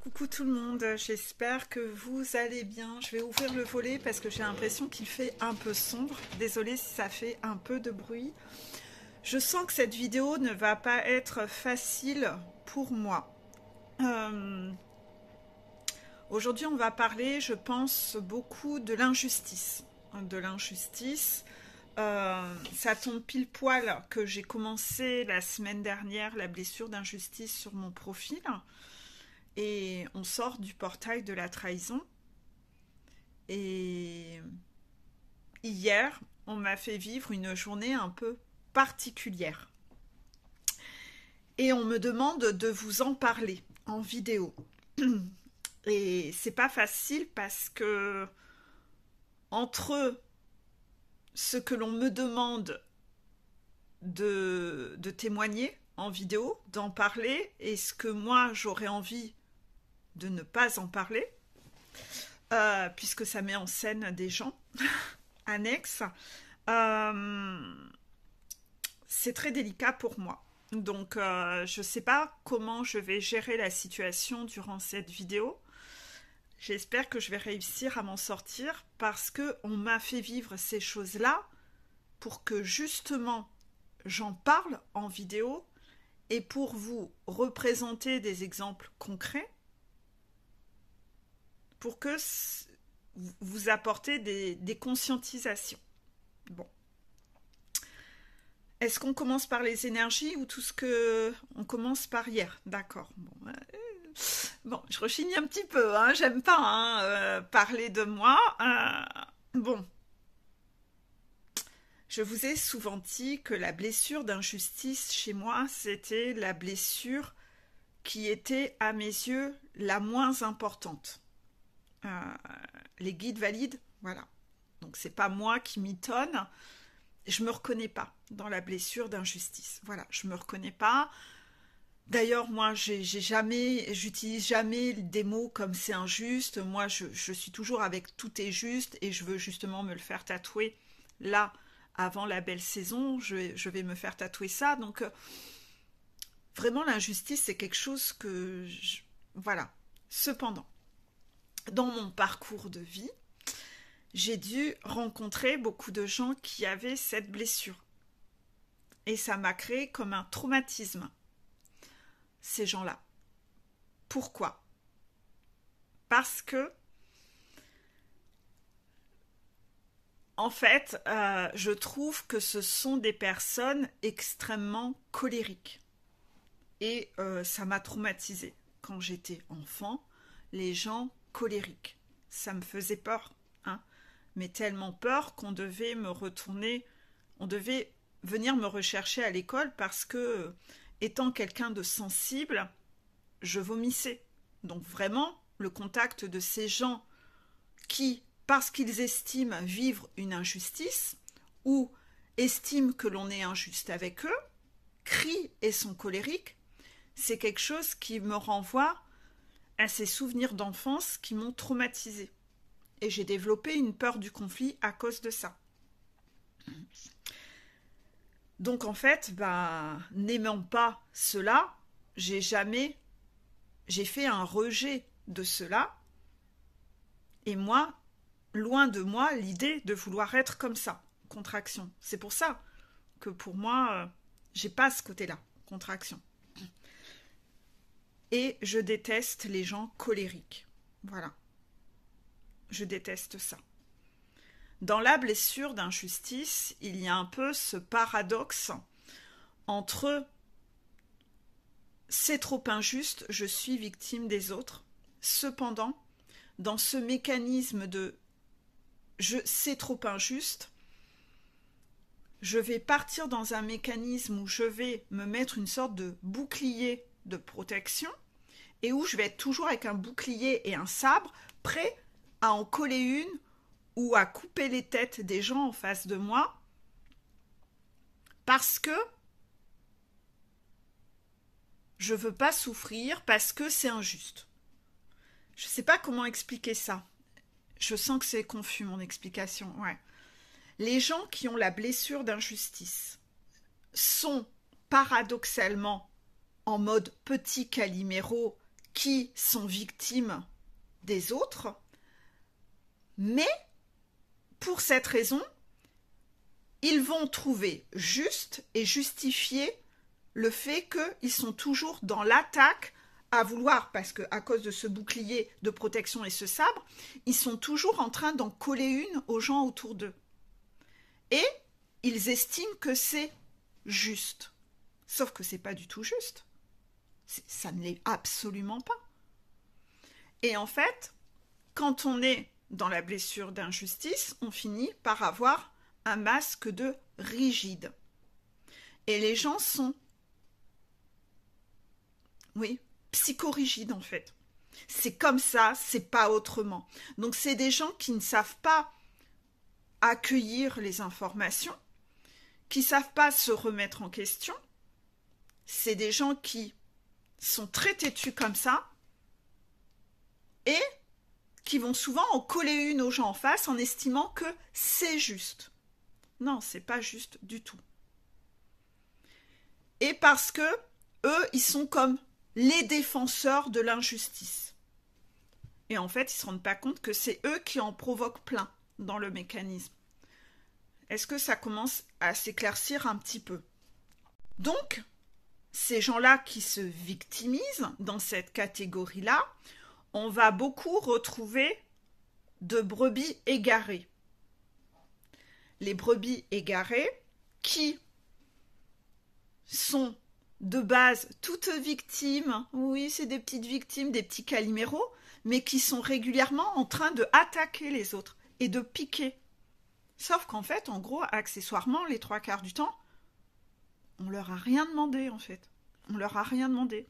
Coucou tout le monde, j'espère que vous allez bien. Je vais ouvrir le volet parce que j'ai l'impression qu'il fait un peu sombre. Désolée si ça fait un peu de bruit. Je sens que cette vidéo ne va pas être facile pour moi. Euh, Aujourd'hui, on va parler, je pense, beaucoup de l'injustice. De l'injustice. Ça tombe pile poil que j'ai commencé la semaine dernière la blessure d'injustice sur mon profil. Et on sort du portail de la trahison. Et hier, on m'a fait vivre une journée un peu particulière. Et on me demande de vous en parler en vidéo. Et c'est pas facile parce que entre ce que l'on me demande de témoigner en vidéo, d'en parler, et ce que moi j'aurais envie de ne pas en parler, puisque ça met en scène des gens annexes, c'est très délicat pour moi. Donc je ne sais pas comment je vais gérer la situation durant cette vidéo. J'espère que je vais réussir à m'en sortir parce qu'on m'a fait vivre ces choses-là pour que justement j'en parle en vidéo et pour vous représenter des exemples concrets pour que vous apportez des conscientisations. Bon. Est-ce qu'on commence par les énergies ou tout ce que... On commence par hier, d'accord. Bon, je rechigne un petit peu, hein, j'aime pas parler de moi. Bon, je vous ai souvent dit que la blessure d'injustice chez moi, c'était la blessure qui était à mes yeux la moins importante. Les guides valident, voilà. Donc c'est pas moi qui mitonne. Je me reconnais pas dans la blessure d'injustice. Voilà, je me reconnais pas. D'ailleurs, moi, j'utilise jamais des mots comme c'est injuste. Moi, je suis toujours avec tout est juste et je veux justement me le faire tatouer là avant la belle saison. Je vais me faire tatouer ça. Donc, vraiment, l'injustice, c'est quelque chose que voilà. Cependant, dans mon parcours de vie, j'ai dû rencontrer beaucoup de gens qui avaient cette blessure. Et ça m'a créé comme un traumatisme, ces gens-là. Pourquoi ? Parce que, en fait, je trouve que ce sont des personnes extrêmement colériques. Et ça m'a traumatisée. Quand j'étais enfant, les gens colériques, ça me faisait peur, hein, mais tellement peur qu'on devait me retourner, on devait venir me rechercher à l'école parce que, étant quelqu'un de sensible, je vomissais. Donc vraiment, le contact de ces gens qui, parce qu'ils estiment vivre une injustice ou estiment que l'on est injuste avec eux, crient et sont colériques, c'est quelque chose qui me renvoie à ces souvenirs d'enfance qui m'ont traumatisée. Et j'ai développé une peur du conflit à cause de ça. Donc en fait, n'aimant pas cela, j'ai fait un rejet de cela. Et moi, loin de moi, l'idée de vouloir être comme ça, contraction. C'est pour ça que pour moi, j'ai pas ce côté-là, contraction. Et je déteste les gens colériques. Voilà. Je déteste ça. Dans la blessure d'injustice, il y a un peu ce paradoxe entre c'est trop injuste, je suis victime des autres. Cependant, dans ce mécanisme de c'est trop injuste, je vais partir dans un mécanisme où je vais me mettre une sorte de bouclier de protection et où je vais être toujours avec un bouclier et un sabre prêt à en coller une ou à couper les têtes des gens en face de moi parce que je veux pas souffrir, parce que c'est injuste. Je sais pas comment expliquer ça. Je sens que c'est confus mon explication. Ouais. Les gens qui ont la blessure d'injustice sont paradoxalement en mode petit Calimero qui sont victimes des autres, mais pour cette raison, ils vont trouver juste et justifier le fait qu'ils sont toujours dans l'attaque à vouloir, parce qu'à cause de ce bouclier de protection et ce sabre, ils sont toujours en train d'en coller une aux gens autour d'eux. Et ils estiment que c'est juste. Sauf que c'est pas du tout juste. Ça ne l'est absolument pas. Et en fait, quand on est dans la blessure d'injustice, on finit par avoir un masque de rigide. Et les gens sont, oui, psychorigides en fait. C'est comme ça, c'est pas autrement. Donc c'est des gens qui ne savent pas accueillir les informations, qui ne savent pas se remettre en question. C'est des gens qui sont très têtus comme ça et qui vont souvent en coller une aux gens en face en estimant que c'est juste. Non, c'est pas juste du tout. Et parce que eux, ils sont comme les défenseurs de l'injustice. Et en fait, ils ne se rendent pas compte que c'est eux qui en provoquent plein dans le mécanisme. Est-ce que ça commence à s'éclaircir un petit peu? Donc, ces gens-là qui se victimisent dans cette catégorie-là, on va beaucoup retrouver de brebis égarées. Les brebis égarées qui sont de base toutes victimes, oui, c'est des petites victimes, des petits caliméros, mais qui sont régulièrement en train de attaquer les autres et de piquer. Sauf qu'en fait, en gros, accessoirement, les 3/4 du temps, on leur a rien demandé, en fait. On leur a rien demandé.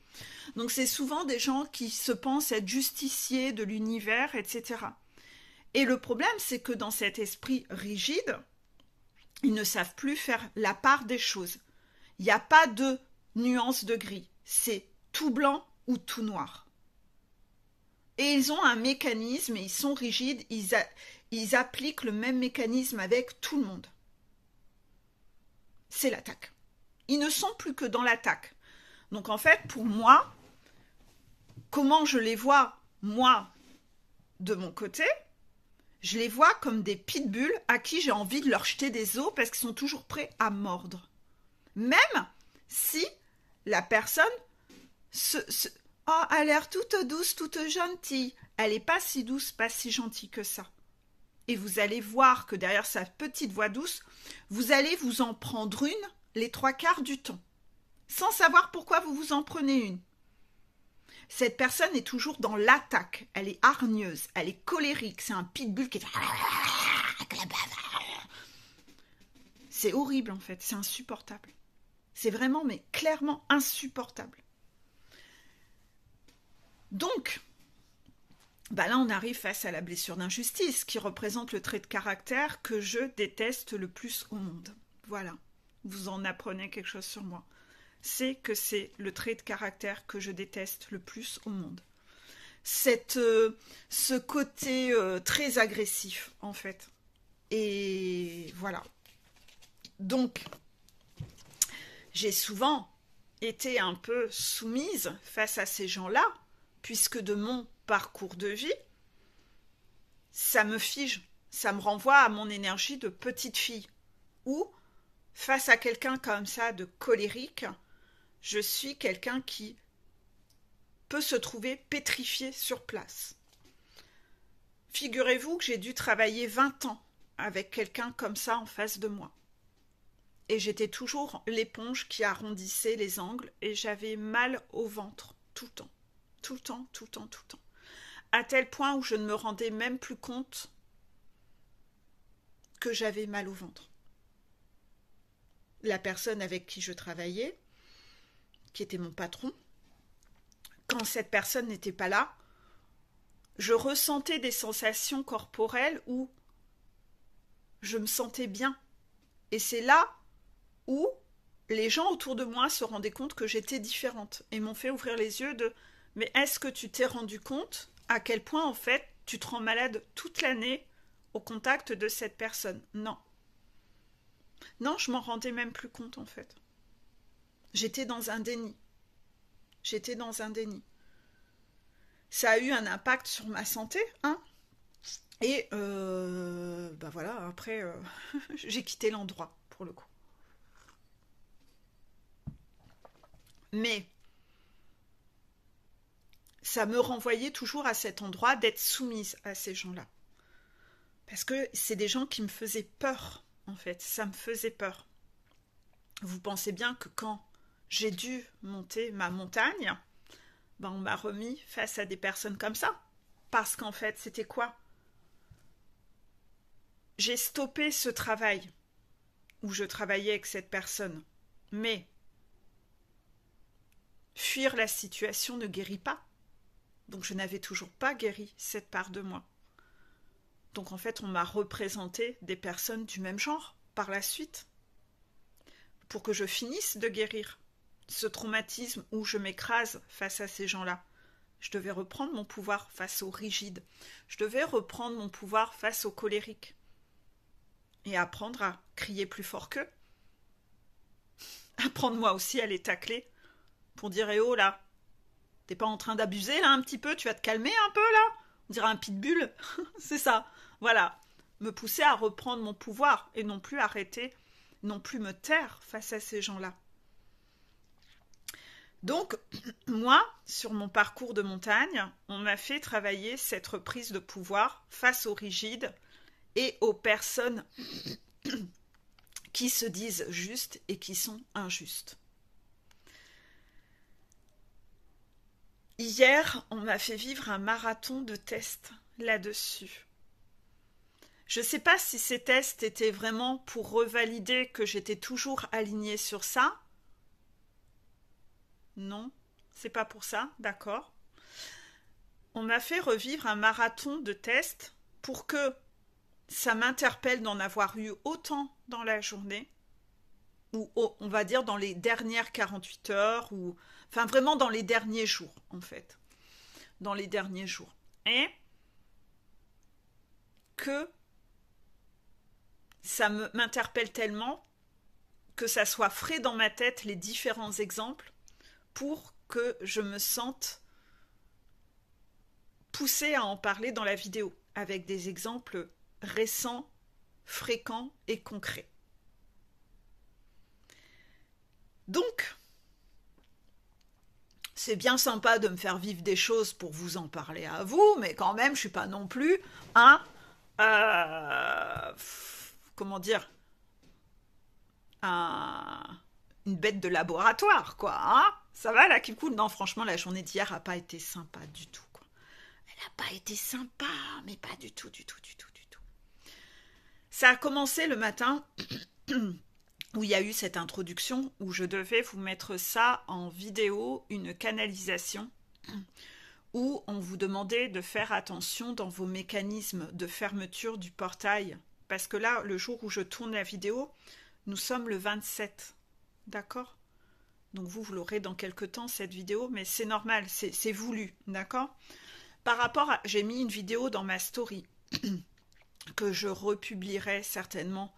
Donc c'est souvent des gens qui se pensent être justiciers de l'univers, etc. Et le problème, c'est que dans cet esprit rigide, ils ne savent plus faire la part des choses. Il n'y a pas de nuance de gris. C'est tout blanc ou tout noir. Et ils ont un mécanisme, et ils sont rigides, ils appliquent le même mécanisme avec tout le monde. C'est l'attaque. Ils ne sont plus que dans l'attaque. Donc en fait, pour moi, comment je les vois, moi, de mon côté, je les vois comme des pitbulls à qui j'ai envie de leur jeter des os parce qu'ils sont toujours prêts à mordre. Même si la personne a l'air toute douce, toute gentille. Elle n'est pas si douce, pas si gentille que ça. Et vous allez voir que derrière sa petite voix douce, vous allez vous en prendre une les 3/4 du temps, sans savoir pourquoi vous vous en prenez une. Cette personne est toujours dans l'attaque, elle est hargneuse, elle est colérique, c'est un pitbull qui fait... C'est horrible en fait, c'est insupportable. C'est vraiment, mais clairement insupportable. Donc, là on arrive face à la blessure d'injustice, qui représente le trait de caractère que je déteste le plus au monde. Voilà, vous en apprenez quelque chose sur moi. C'est que c'est le trait de caractère que je déteste le plus au monde. Ce côté très agressif, en fait. Et voilà. Donc, j'ai souvent été un peu soumise face à ces gens-là, puisque de mon parcours de vie, ça me fige, ça me renvoie à mon énergie de petite fille, où, face à quelqu'un comme ça de colérique, je suis quelqu'un qui peut se trouver pétrifié sur place. Figurez-vous que j'ai dû travailler 20 ans avec quelqu'un comme ça en face de moi. Et j'étais toujours l'éponge qui arrondissait les angles et j'avais mal au ventre tout le temps. Tout le temps, tout le temps, tout le temps. À tel point où je ne me rendais même plus compte que j'avais mal au ventre. La personne avec qui je travaillais, qui était mon patron, quand cette personne n'était pas là, je ressentais des sensations corporelles où je me sentais bien. Et c'est là où les gens autour de moi se rendaient compte que j'étais différente et m'ont fait ouvrir les yeux de « Mais est-ce que tu t'es rendu compte à quel point, en fait, tu te rends malade toute l'année au contact de cette personne ?» Non. Non, je m'en rendais même plus compte, en fait. J'étais dans un déni. J'étais dans un déni. ça a eu un impact sur ma santé, hein. Et bah voilà, après, j'ai quitté l'endroit, pour le coup. Mais ça me renvoyait toujours à cet endroit d'être soumise à ces gens-là. Parce que c'est des gens qui me faisaient peur, en fait. Ça me faisait peur. Vous pensez bien que quand j'ai dû monter ma montagne, ben on m'a remis face à des personnes comme ça. Parce qu'en fait, c'était quoi? J'ai stoppé ce travail où je travaillais avec cette personne. Mais fuir la situation ne guérit pas. Donc je n'avais toujours pas guéri cette part de moi. Donc en fait, on m'a représenté des personnes du même genre par la suite pour que je finisse de guérir ce traumatisme où je m'écrase face à ces gens-là. Je devais reprendre mon pouvoir face aux rigides. Je devais reprendre mon pouvoir face aux colériques. Et apprendre à crier plus fort qu'eux. Apprendre moi aussi à les tacler pour dire eh oh là, t'es pas en train d'abuser là un petit peu, tu vas te calmer un peu là? On dirait un pitbull, c'est ça. Voilà, me pousser à reprendre mon pouvoir et non plus arrêter, non plus me taire face à ces gens-là. Donc, moi, sur mon parcours de montagne, on m'a fait travailler cette reprise de pouvoir face aux rigides et aux personnes qui se disent justes et qui sont injustes. Hier, on m'a fait vivre un marathon de tests là-dessus. Je ne sais pas si ces tests étaient vraiment pour revalider que j'étais toujours alignée sur ça. Non, c'est pas pour ça, d'accord. On m'a fait revivre un marathon de tests pour que ça m'interpelle d'en avoir eu autant dans la journée, ou on va dire dans les dernières 48 heures, ou enfin vraiment dans les derniers jours, en fait. Dans les derniers jours. Et que ça m'interpelle tellement que ça soit frais dans ma tête les différents exemples pour que je me sente poussée à en parler dans la vidéo, avec des exemples récents, fréquents et concrets. Donc, c'est bien sympa de me faire vivre des choses pour vous en parler à vous, mais quand même, je suis pas non plus comment dire, une bête de laboratoire, quoi. Hein, ça va, là, qui coule? Non, franchement, la journée d'hier a pas été sympa du tout, quoi. Elle n'a pas été sympa, mais pas du tout, du tout, du tout, du tout. Ça a commencé le matin où il y a eu cette introduction, où je devais vous mettre ça en vidéo, une canalisation, où on vous demandait de faire attention dans vos mécanismes de fermeture du portail. Parce que là, le jour où je tourne la vidéo, nous sommes le 27, d'accord? Donc vous l'aurez dans quelques temps, cette vidéo, mais c'est normal, c'est voulu, d'accord? Par rapport à... J'ai mis une vidéo dans ma story, que je republierai certainement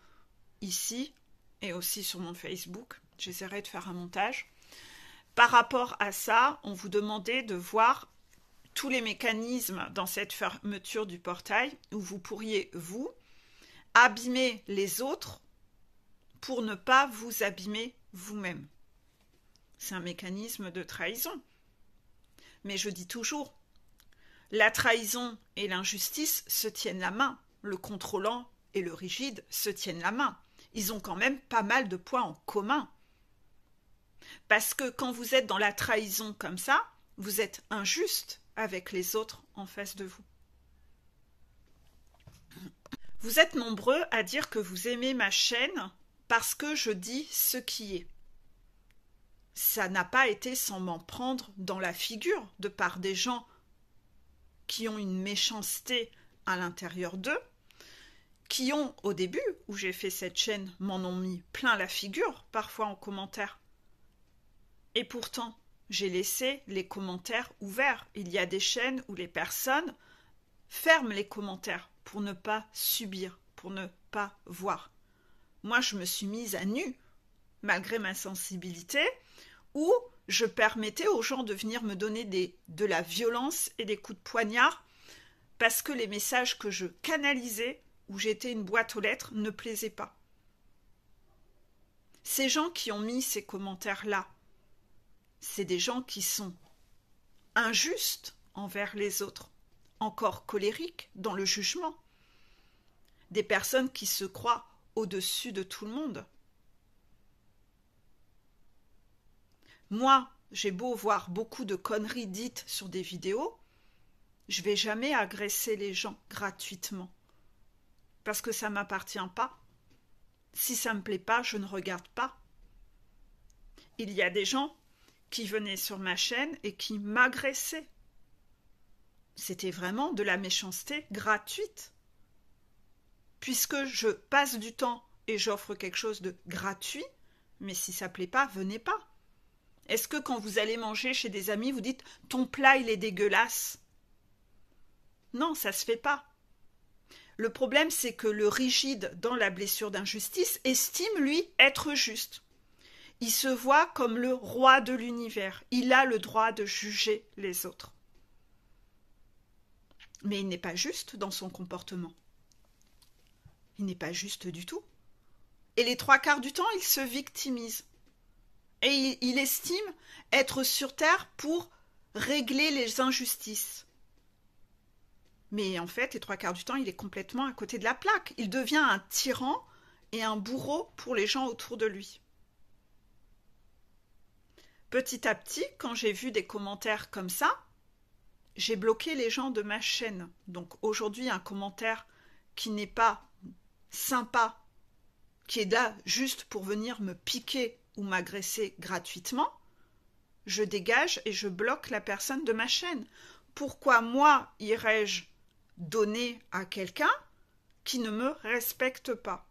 ici, et aussi sur mon Facebook. J'essaierai de faire un montage. Par rapport à ça, on vous demandait de voir tous les mécanismes dans cette fermeture du portail, où vous pourriez, vous, abîmer les autres pour ne pas vous abîmer vous-même. C'est un mécanisme de trahison. Mais je dis toujours, la trahison et l'injustice se tiennent la main. Le contrôlant et le rigide se tiennent la main. Ils ont quand même pas mal de points en commun. Parce que quand vous êtes dans la trahison comme ça, vous êtes injuste avec les autres en face de vous. Vous êtes nombreux à dire que vous aimez ma chaîne parce que je dis ce qui est. Ça n'a pas été sans m'en prendre dans la figure de par des gens qui ont une méchanceté à l'intérieur d'eux, qui ont, au début où j'ai fait cette chaîne, m'en ont mis plein la figure, parfois en commentaire. Et pourtant, j'ai laissé les commentaires ouverts. Il y a des chaînes où les personnes ferment les commentaires pour ne pas subir, pour ne pas voir. Moi, je me suis mise à nu, malgré ma sensibilité, où je permettais aux gens de venir me donner de la violence et des coups de poignard parce que les messages que je canalisais, où j'étais une boîte aux lettres, ne plaisaient pas. Ces gens qui ont mis ces commentaires-là, c'est des gens qui sont injustes envers les autres, encore colériques dans le jugement, des personnes qui se croient au-dessus de tout le monde. Moi, j'ai beau voir beaucoup de conneries dites sur des vidéos, je vais jamais agresser les gens gratuitement, parce que ça m'appartient pas. Si ça me plaît pas, je ne regarde pas. Il y a des gens qui venaient sur ma chaîne et qui m'agressaient. C'était vraiment de la méchanceté gratuite. Puisque je passe du temps et j'offre quelque chose de gratuit, mais si ça plaît pas, venez pas. Est-ce que quand vous allez manger chez des amis, vous dites « ton plat, il est dégueulasse » ? Non, ça se fait pas. Le problème, c'est que le rigide dans la blessure d'injustice estime, lui, être juste. Il se voit comme le roi de l'univers. Il a le droit de juger les autres. Mais il n'est pas juste dans son comportement. Il n'est pas juste du tout. Et les 3/4 du temps, il se victimise. Et il estime être sur Terre pour régler les injustices. Mais en fait, les 3/4 du temps, il est complètement à côté de la plaque. Il devient un tyran et un bourreau pour les gens autour de lui. Petit à petit, quand j'ai vu des commentaires comme ça, j'ai bloqué les gens de ma chaîne. Donc aujourd'hui, un commentaire qui n'est pas sympa, qui est là juste pour venir me piquer ou m'agresser gratuitement, je dégage et je bloque la personne de ma chaîne. Pourquoi moi irais-je donner à quelqu'un qui ne me respecte pas?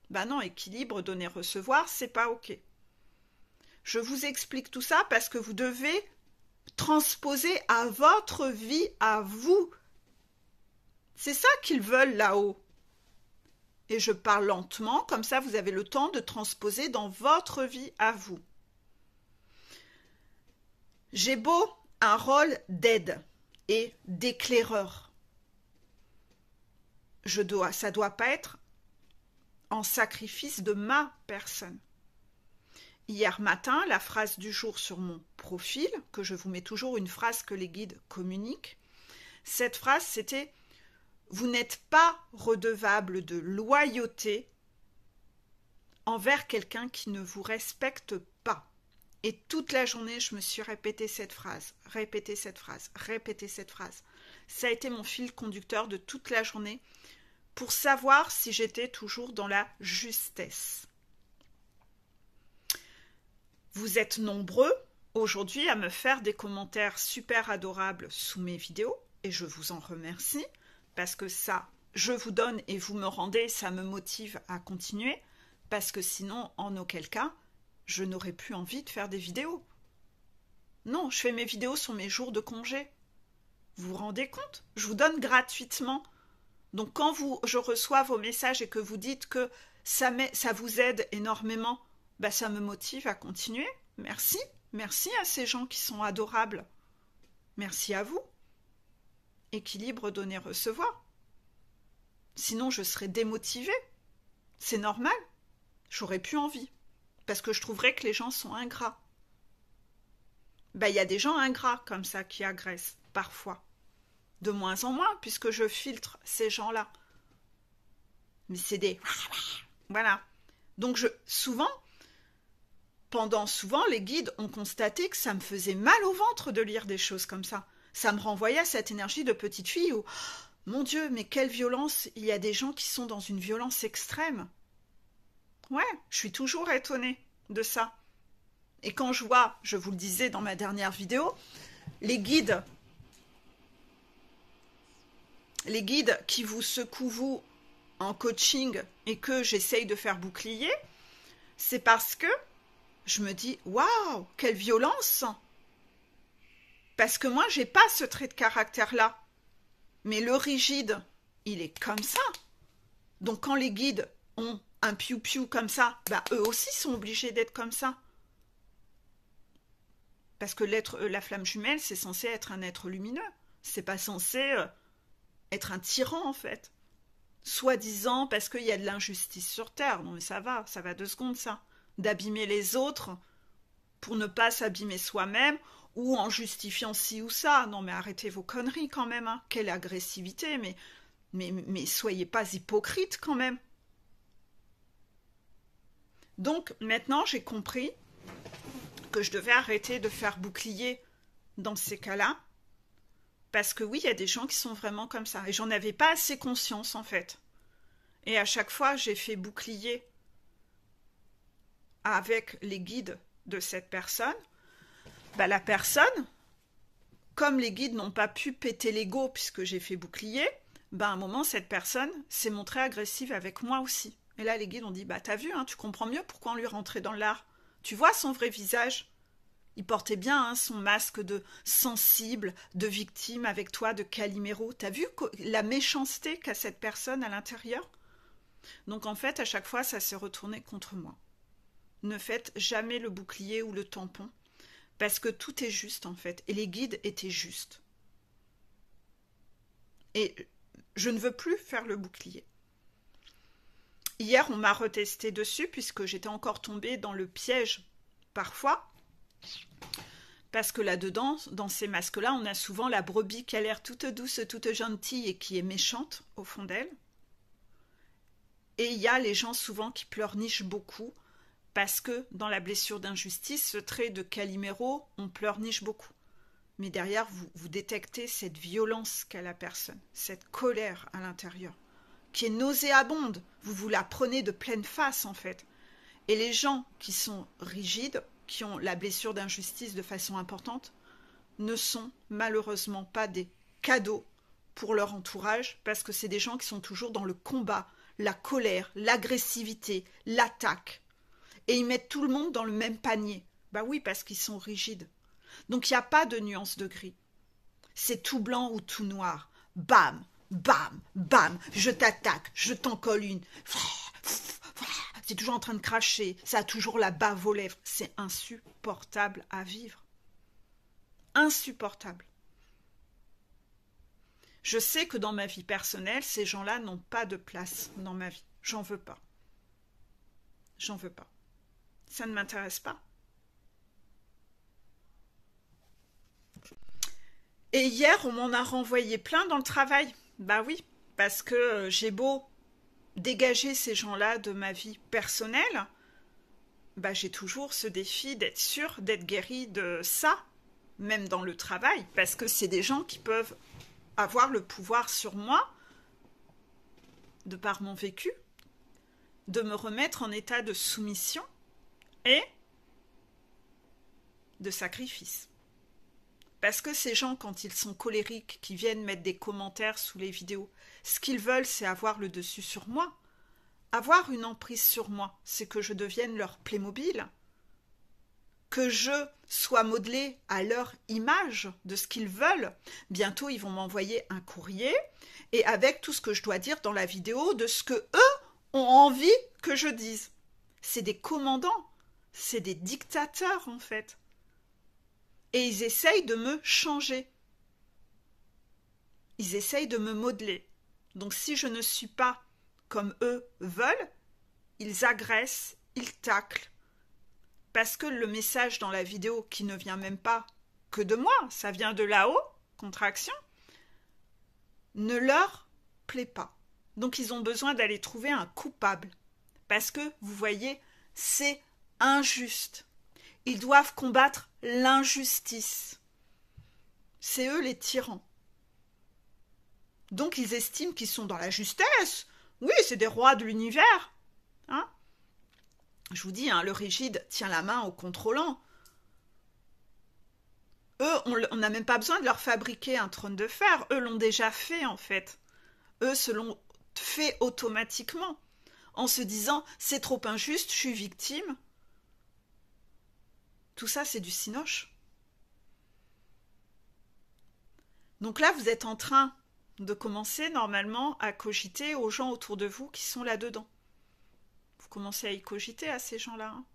Ben non, équilibre, donner, recevoir, c'est pas ok. Je vous explique tout ça parce que vous devez transposer à votre vie, à vous. C'est ça qu'ils veulent là-haut. Et je parle lentement, comme ça vous avez le temps de transposer dans votre vie à vous. J'ai beau un rôle d'aide et d'éclaireur. Ça doit pas être en sacrifice de ma personne. Hier matin, la phrase du jour sur mon profil, que je vous mets toujours une phrase que les guides communiquent, cette phrase c'était « Vous n'êtes pas redevable de loyauté envers quelqu'un qui ne vous respecte pas ». Et toute la journée, je me suis répété cette phrase, répété cette phrase, répété cette phrase. Ça a été mon fil conducteur de toute la journée pour savoir si j'étais toujours dans la justesse. Vous êtes nombreux aujourd'hui à me faire des commentaires super adorables sous mes vidéos et je vous en remercie parce que ça, je vous donne et vous me rendez, ça me motive à continuer parce que sinon, en auquel cas, je n'aurais plus envie de faire des vidéos. Non, je fais mes vidéos sur mes jours de congé. Vous vous rendez compte? Je vous donne gratuitement. Donc quand je reçois vos messages et que vous dites que ça vous aide énormément, bah ça me motive à continuer. Merci. Merci à ces gens qui sont adorables. Merci à vous. Équilibre, donner, recevoir. Sinon, je serais démotivée. C'est normal. J'aurais plus envie. Parce que je trouverais que les gens sont ingrats. Ben, y a des gens ingrats comme ça qui agressent, parfois. De moins en moins, puisque je filtre ces gens-là. Mais c'est des... Voilà. Donc, souvent, les guides ont constaté que ça me faisait mal au ventre de lire des choses comme ça. Ça me renvoyait à cette énergie de petite fille où, mon Dieu, mais quelle violence, il y a des gens qui sont dans une violence extrême. Ouais, je suis toujours étonnée de ça. Et quand je vois, je vous le disais dans ma dernière vidéo, les guides qui vous secouent vous en coaching et que j'essaye de faire bouclier, c'est parce que je me dis, waouh, quelle violence! Parce que moi, j'ai pas ce trait de caractère-là. Mais le rigide, il est comme ça. Donc quand les guides ont un piou-piou comme ça, bah eux aussi sont obligés d'être comme ça. Parce que la flamme jumelle, c'est censé être un être lumineux. C'est pas censé être un tyran, en fait. Soi-disant parce qu'il y a de l'injustice sur Terre. Non mais ça va 2 secondes, ça. D'abîmer les autres pour ne pas s'abîmer soi-même, ou en justifiant ci ou ça. Non mais arrêtez vos conneries quand même, hein. Quelle agressivité, mais soyez pas hypocrite quand même. Donc maintenant j'ai compris que je devais arrêter de faire bouclier dans ces cas-là, parce que oui, il y a des gens qui sont vraiment comme ça, et j'en avais pas assez conscience en fait. Et à chaque fois, j'ai fait bouclier avec les guides de cette personne. Bah, la personne, comme les guides n'ont pas pu péter l'ego puisque j'ai fait bouclier, bah, à un moment, cette personne s'est montrée agressive avec moi aussi. Et là, les guides ont dit, bah, t'as vu, hein, tu comprends mieux pourquoi on lui rentrait dans l'art. Tu vois son vrai visage. Il portait bien hein, son masque de sensible, de victime avec toi, de Calimero. T'as vu la méchanceté qu'a cette personne à l'intérieur? Donc en fait, à chaque fois, ça s'est retourné contre moi. Ne faites jamais le bouclier ou le tampon, parce que tout est juste en fait, et les guides étaient justes. Et je ne veux plus faire le bouclier. Hier, on m'a retesté dessus, puisque j'étais encore tombée dans le piège, parfois, parce que là-dedans, dans ces masques-là, on a souvent la brebis qui a l'air toute douce, toute gentille, et qui est méchante au fond d'elle. Et il y a les gens souvent qui pleurnichent beaucoup, parce que dans la blessure d'injustice, ce trait de Calimero, on pleurniche beaucoup. Mais derrière, vous détectez cette violence qu'a la personne, cette colère à l'intérieur, qui est nauséabonde. Vous la prenez de pleine face, en fait. Et les gens qui sont rigides, qui ont la blessure d'injustice de façon importante, ne sont malheureusement pas des cadeaux pour leur entourage, parce que c'est des gens qui sont toujours dans le combat, la colère, l'agressivité, l'attaque. Et ils mettent tout le monde dans le même panier. Bah oui, parce qu'ils sont rigides. Donc il n'y a pas de nuance de gris. C'est tout blanc ou tout noir. Bam, bam, bam, je t'attaque, je t'en colle une. C'est toujours en train de cracher, ça a toujours la bave aux lèvres. C'est insupportable à vivre. Insupportable. Je sais que dans ma vie personnelle, ces gens-là n'ont pas de place dans ma vie. J'en veux pas. J'en veux pas. Ça ne m'intéresse pas. Et hier, on m'en a renvoyé plein dans le travail. Bah oui, parce que j'ai beau dégager ces gens-là de ma vie personnelle, bah j'ai toujours ce défi d'être sûre d'être guérie de ça, même dans le travail, parce que c'est des gens qui peuvent avoir le pouvoir sur moi, de par mon vécu, de me remettre en état de soumission et de sacrifice. Parce que ces gens, quand ils sont colériques, qui viennent mettre des commentaires sous les vidéos, ce qu'ils veulent, c'est avoir le dessus sur moi. Avoir une emprise sur moi, c'est que je devienne leur Playmobil, que je sois modelée à leur image de ce qu'ils veulent. Bientôt, ils vont m'envoyer un courrier, et avec tout ce que je dois dire dans la vidéo, de ce que eux ont envie que je dise. C'est des commandants, c'est des dictateurs, en fait. Et ils essayent de me changer. Ils essayent de me modeler. Donc si je ne suis pas comme eux veulent, ils agressent, ils taclent. Parce que le message dans la vidéo, qui ne vient même pas que de moi, ça vient de là-haut, contraction, ne leur plaît pas. Donc ils ont besoin d'aller trouver un coupable. Parce que, vous voyez, c'est injuste. Ils doivent combattre l'injustice. C'est eux les tyrans. Donc ils estiment qu'ils sont dans la justesse. Oui, c'est des rois de l'univers. Hein? Je vous dis, hein, le rigide tient la main au contrôlant. Eux, on n'a même pas besoin de leur fabriquer un trône de fer. Eux l'ont déjà fait, en fait. Eux se l'ont fait automatiquement. En se disant, c'est trop injuste, je suis victime. Tout ça, c'est du cinoche. Donc là, vous êtes en train de commencer normalement à cogiter aux gens autour de vous qui sont là-dedans. Vous commencez à y cogiter à ces gens-là. Hein.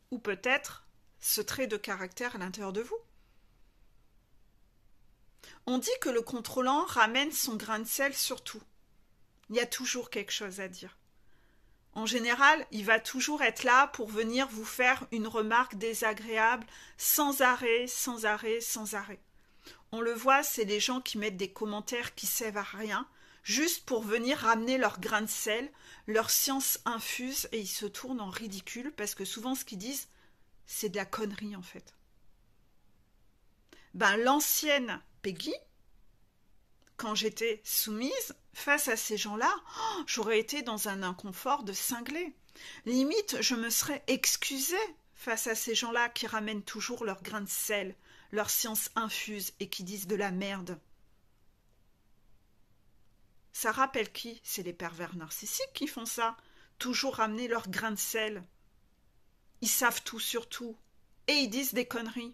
Ou peut-être ce trait de caractère à l'intérieur de vous. On dit que le contrôlant ramène son grain de sel sur tout. Il y a toujours quelque chose à dire. En général, il va toujours être là pour venir vous faire une remarque désagréable sans arrêt, sans arrêt, sans arrêt. On le voit, c'est les gens qui mettent des commentaires qui servent à rien, juste pour venir ramener leur grain de sel, leur science infuse, et ils se tournent en ridicule parce que souvent ce qu'ils disent, c'est de la connerie en fait. L'ancienne Peggy, quand j'étais soumise, face à ces gens-là, j'aurais été dans un inconfort de cinglé. Limite, je me serais excusée face à ces gens-là qui ramènent toujours leur grain de sel, leur science infuse et qui disent de la merde. Ça rappelle qui? C'est les pervers narcissiques qui font ça. Toujours ramener leur grain de sel. Ils savent tout sur tout. Et ils disent des conneries.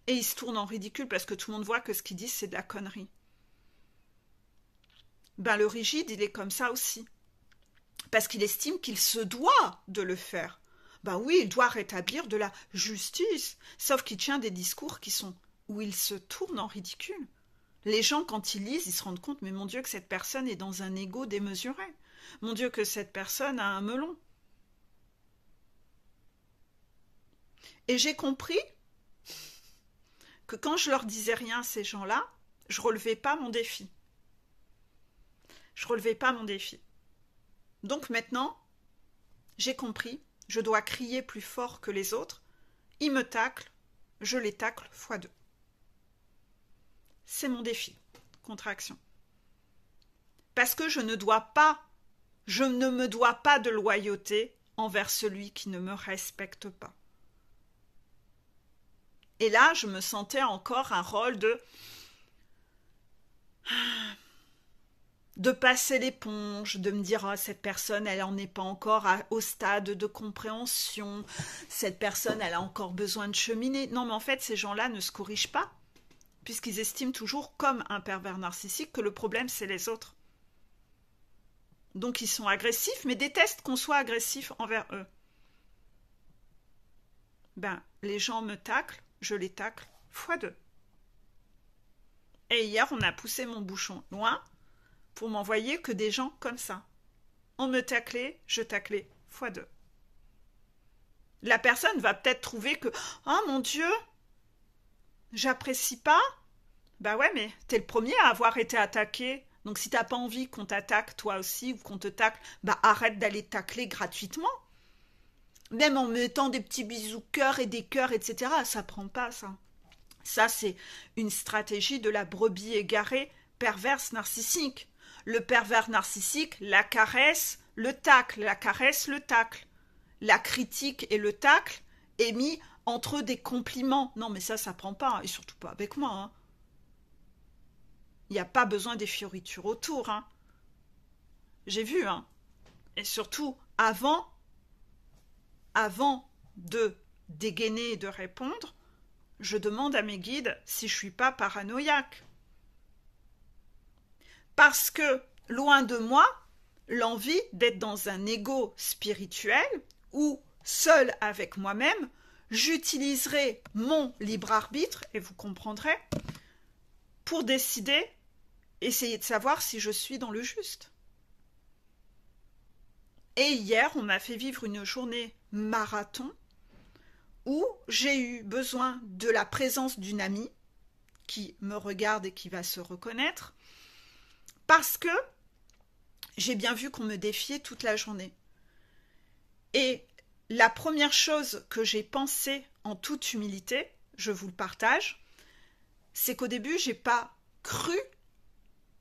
Et ils se tournent en ridicule parce que tout le monde voit que ce qu'ils disent, c'est de la connerie. Le rigide, il est comme ça aussi. Parce qu'il estime qu'il se doit de le faire. Oui, il doit rétablir de la justice. Sauf qu'il tient des discours où il se tourne en ridicule. Les gens, quand ils lisent, ils se rendent compte, mais mon Dieu, que cette personne est dans un ego démesuré. Mon Dieu, que cette personne a un melon. Et j'ai compris que quand je leur disais rien à ces gens-là, je relevais pas mon défi. Je relevais pas mon défi. Donc maintenant, j'ai compris, je dois crier plus fort que les autres. Ils me taclent, je les tacle x2. C'est mon défi, contraction. Parce que je ne me dois pas de loyauté envers celui qui ne me respecte pas. Et là, je me sentais encore un rôle de passer l'éponge, de me dire cette personne, elle n'en est pas encore au stade de compréhension, cette personne, elle a encore besoin de cheminer. Non, mais en fait, ces gens-là ne se corrigent pas, puisqu'ils estiment toujours, comme un pervers narcissique, que le problème, c'est les autres. Donc, ils sont agressifs, mais détestent qu'on soit agressif envers eux. Les gens me taclent, je les tacle x2. Et hier, on a poussé mon bouchon loin pour m'envoyer que des gens comme ça. On me taclait, je taclais x2. La personne va peut-être trouver que « Oh mon Dieu, j'apprécie pas ». Ouais, mais t'es le premier à avoir été attaqué. Donc si t'as pas envie qu'on t'attaque toi aussi ou qu'on te tacle, arrête d'aller tacler gratuitement. Même en mettant des petits bisous cœur et des cœurs, etc. Ça prend pas, ça. Ça, c'est une stratégie de la brebis égarée perverse narcissique. Le pervers narcissique, la caresse, le tacle, la caresse, le tacle. La critique et le tacle est mis entre des compliments. Non, mais ça prend pas, et surtout pas avec moi. Il n'y a pas besoin des fioritures autour. J'ai vu. Et surtout, avant de dégainer et de répondre, je demande à mes guides si je ne suis pas paranoïaque. Parce que, loin de moi, l'envie d'être dans un ego spirituel où, seul avec moi-même, j'utiliserai mon libre arbitre, et vous comprendrez, pour décider, essayer de savoir si je suis dans le juste. Et hier, on m'a fait vivre une journée marathon où j'ai eu besoin de la présence d'une amie qui me regarde et qui va se reconnaître, parce que j'ai bien vu qu'on me défiait toute la journée. Et la première chose que j'ai pensée en toute humilité, je vous le partage, c'est qu'au début, j'ai pas cru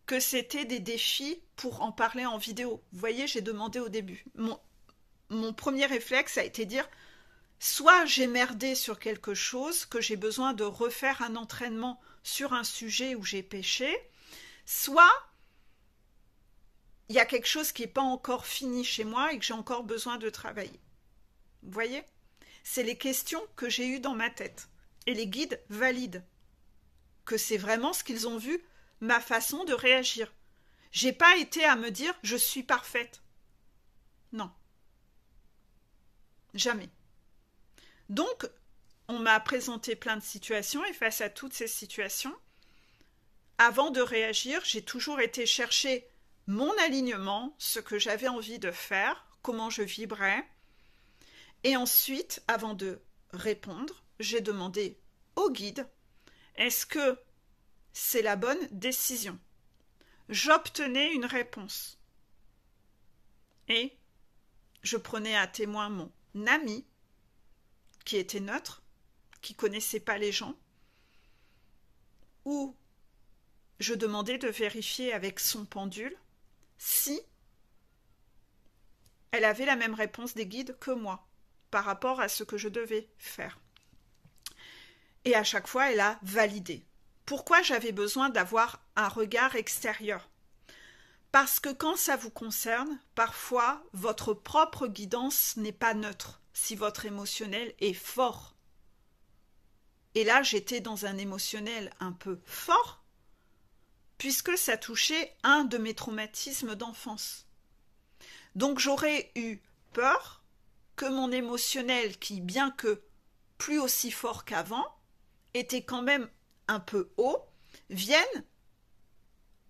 que c'était des défis pour en parler en vidéo. Vous voyez, j'ai demandé au début. Mon premier réflexe a été de dire, soit j'ai merdé sur quelque chose, que j'ai besoin de refaire un entraînement sur un sujet où j'ai péché, soit il y a quelque chose qui n'est pas encore fini chez moi et que j'ai encore besoin de travailler. Vous voyez? C'est les questions que j'ai eues dans ma tête. Et les guides valident que c'est vraiment ce qu'ils ont vu, ma façon de réagir. J'ai pas été à me dire « je suis parfaite ». Non. Jamais. Donc, on m'a présenté plein de situations et face à toutes ces situations, avant de réagir, j'ai toujours été chercher mon alignement, ce que j'avais envie de faire, comment je vibrais. Et ensuite, avant de répondre, j'ai demandé au guide, est-ce que c'est la bonne décision? J'obtenais une réponse. Et je prenais à témoin mon ami, qui était neutre, qui connaissait pas les gens, ou je demandais de vérifier avec son pendule si elle avait la même réponse des guides que moi par rapport à ce que je devais faire. Et à chaque fois, elle a validé. Pourquoi j'avais besoin d'avoir un regard extérieur? Parce que quand ça vous concerne, parfois, votre propre guidance n'est pas neutre si votre émotionnel est fort. Et là, j'étais dans un émotionnel un peu fort, puisque ça touchait un de mes traumatismes d'enfance. Donc j'aurais eu peur que mon émotionnel, qui bien que plus aussi fort qu'avant, était quand même un peu haut, vienne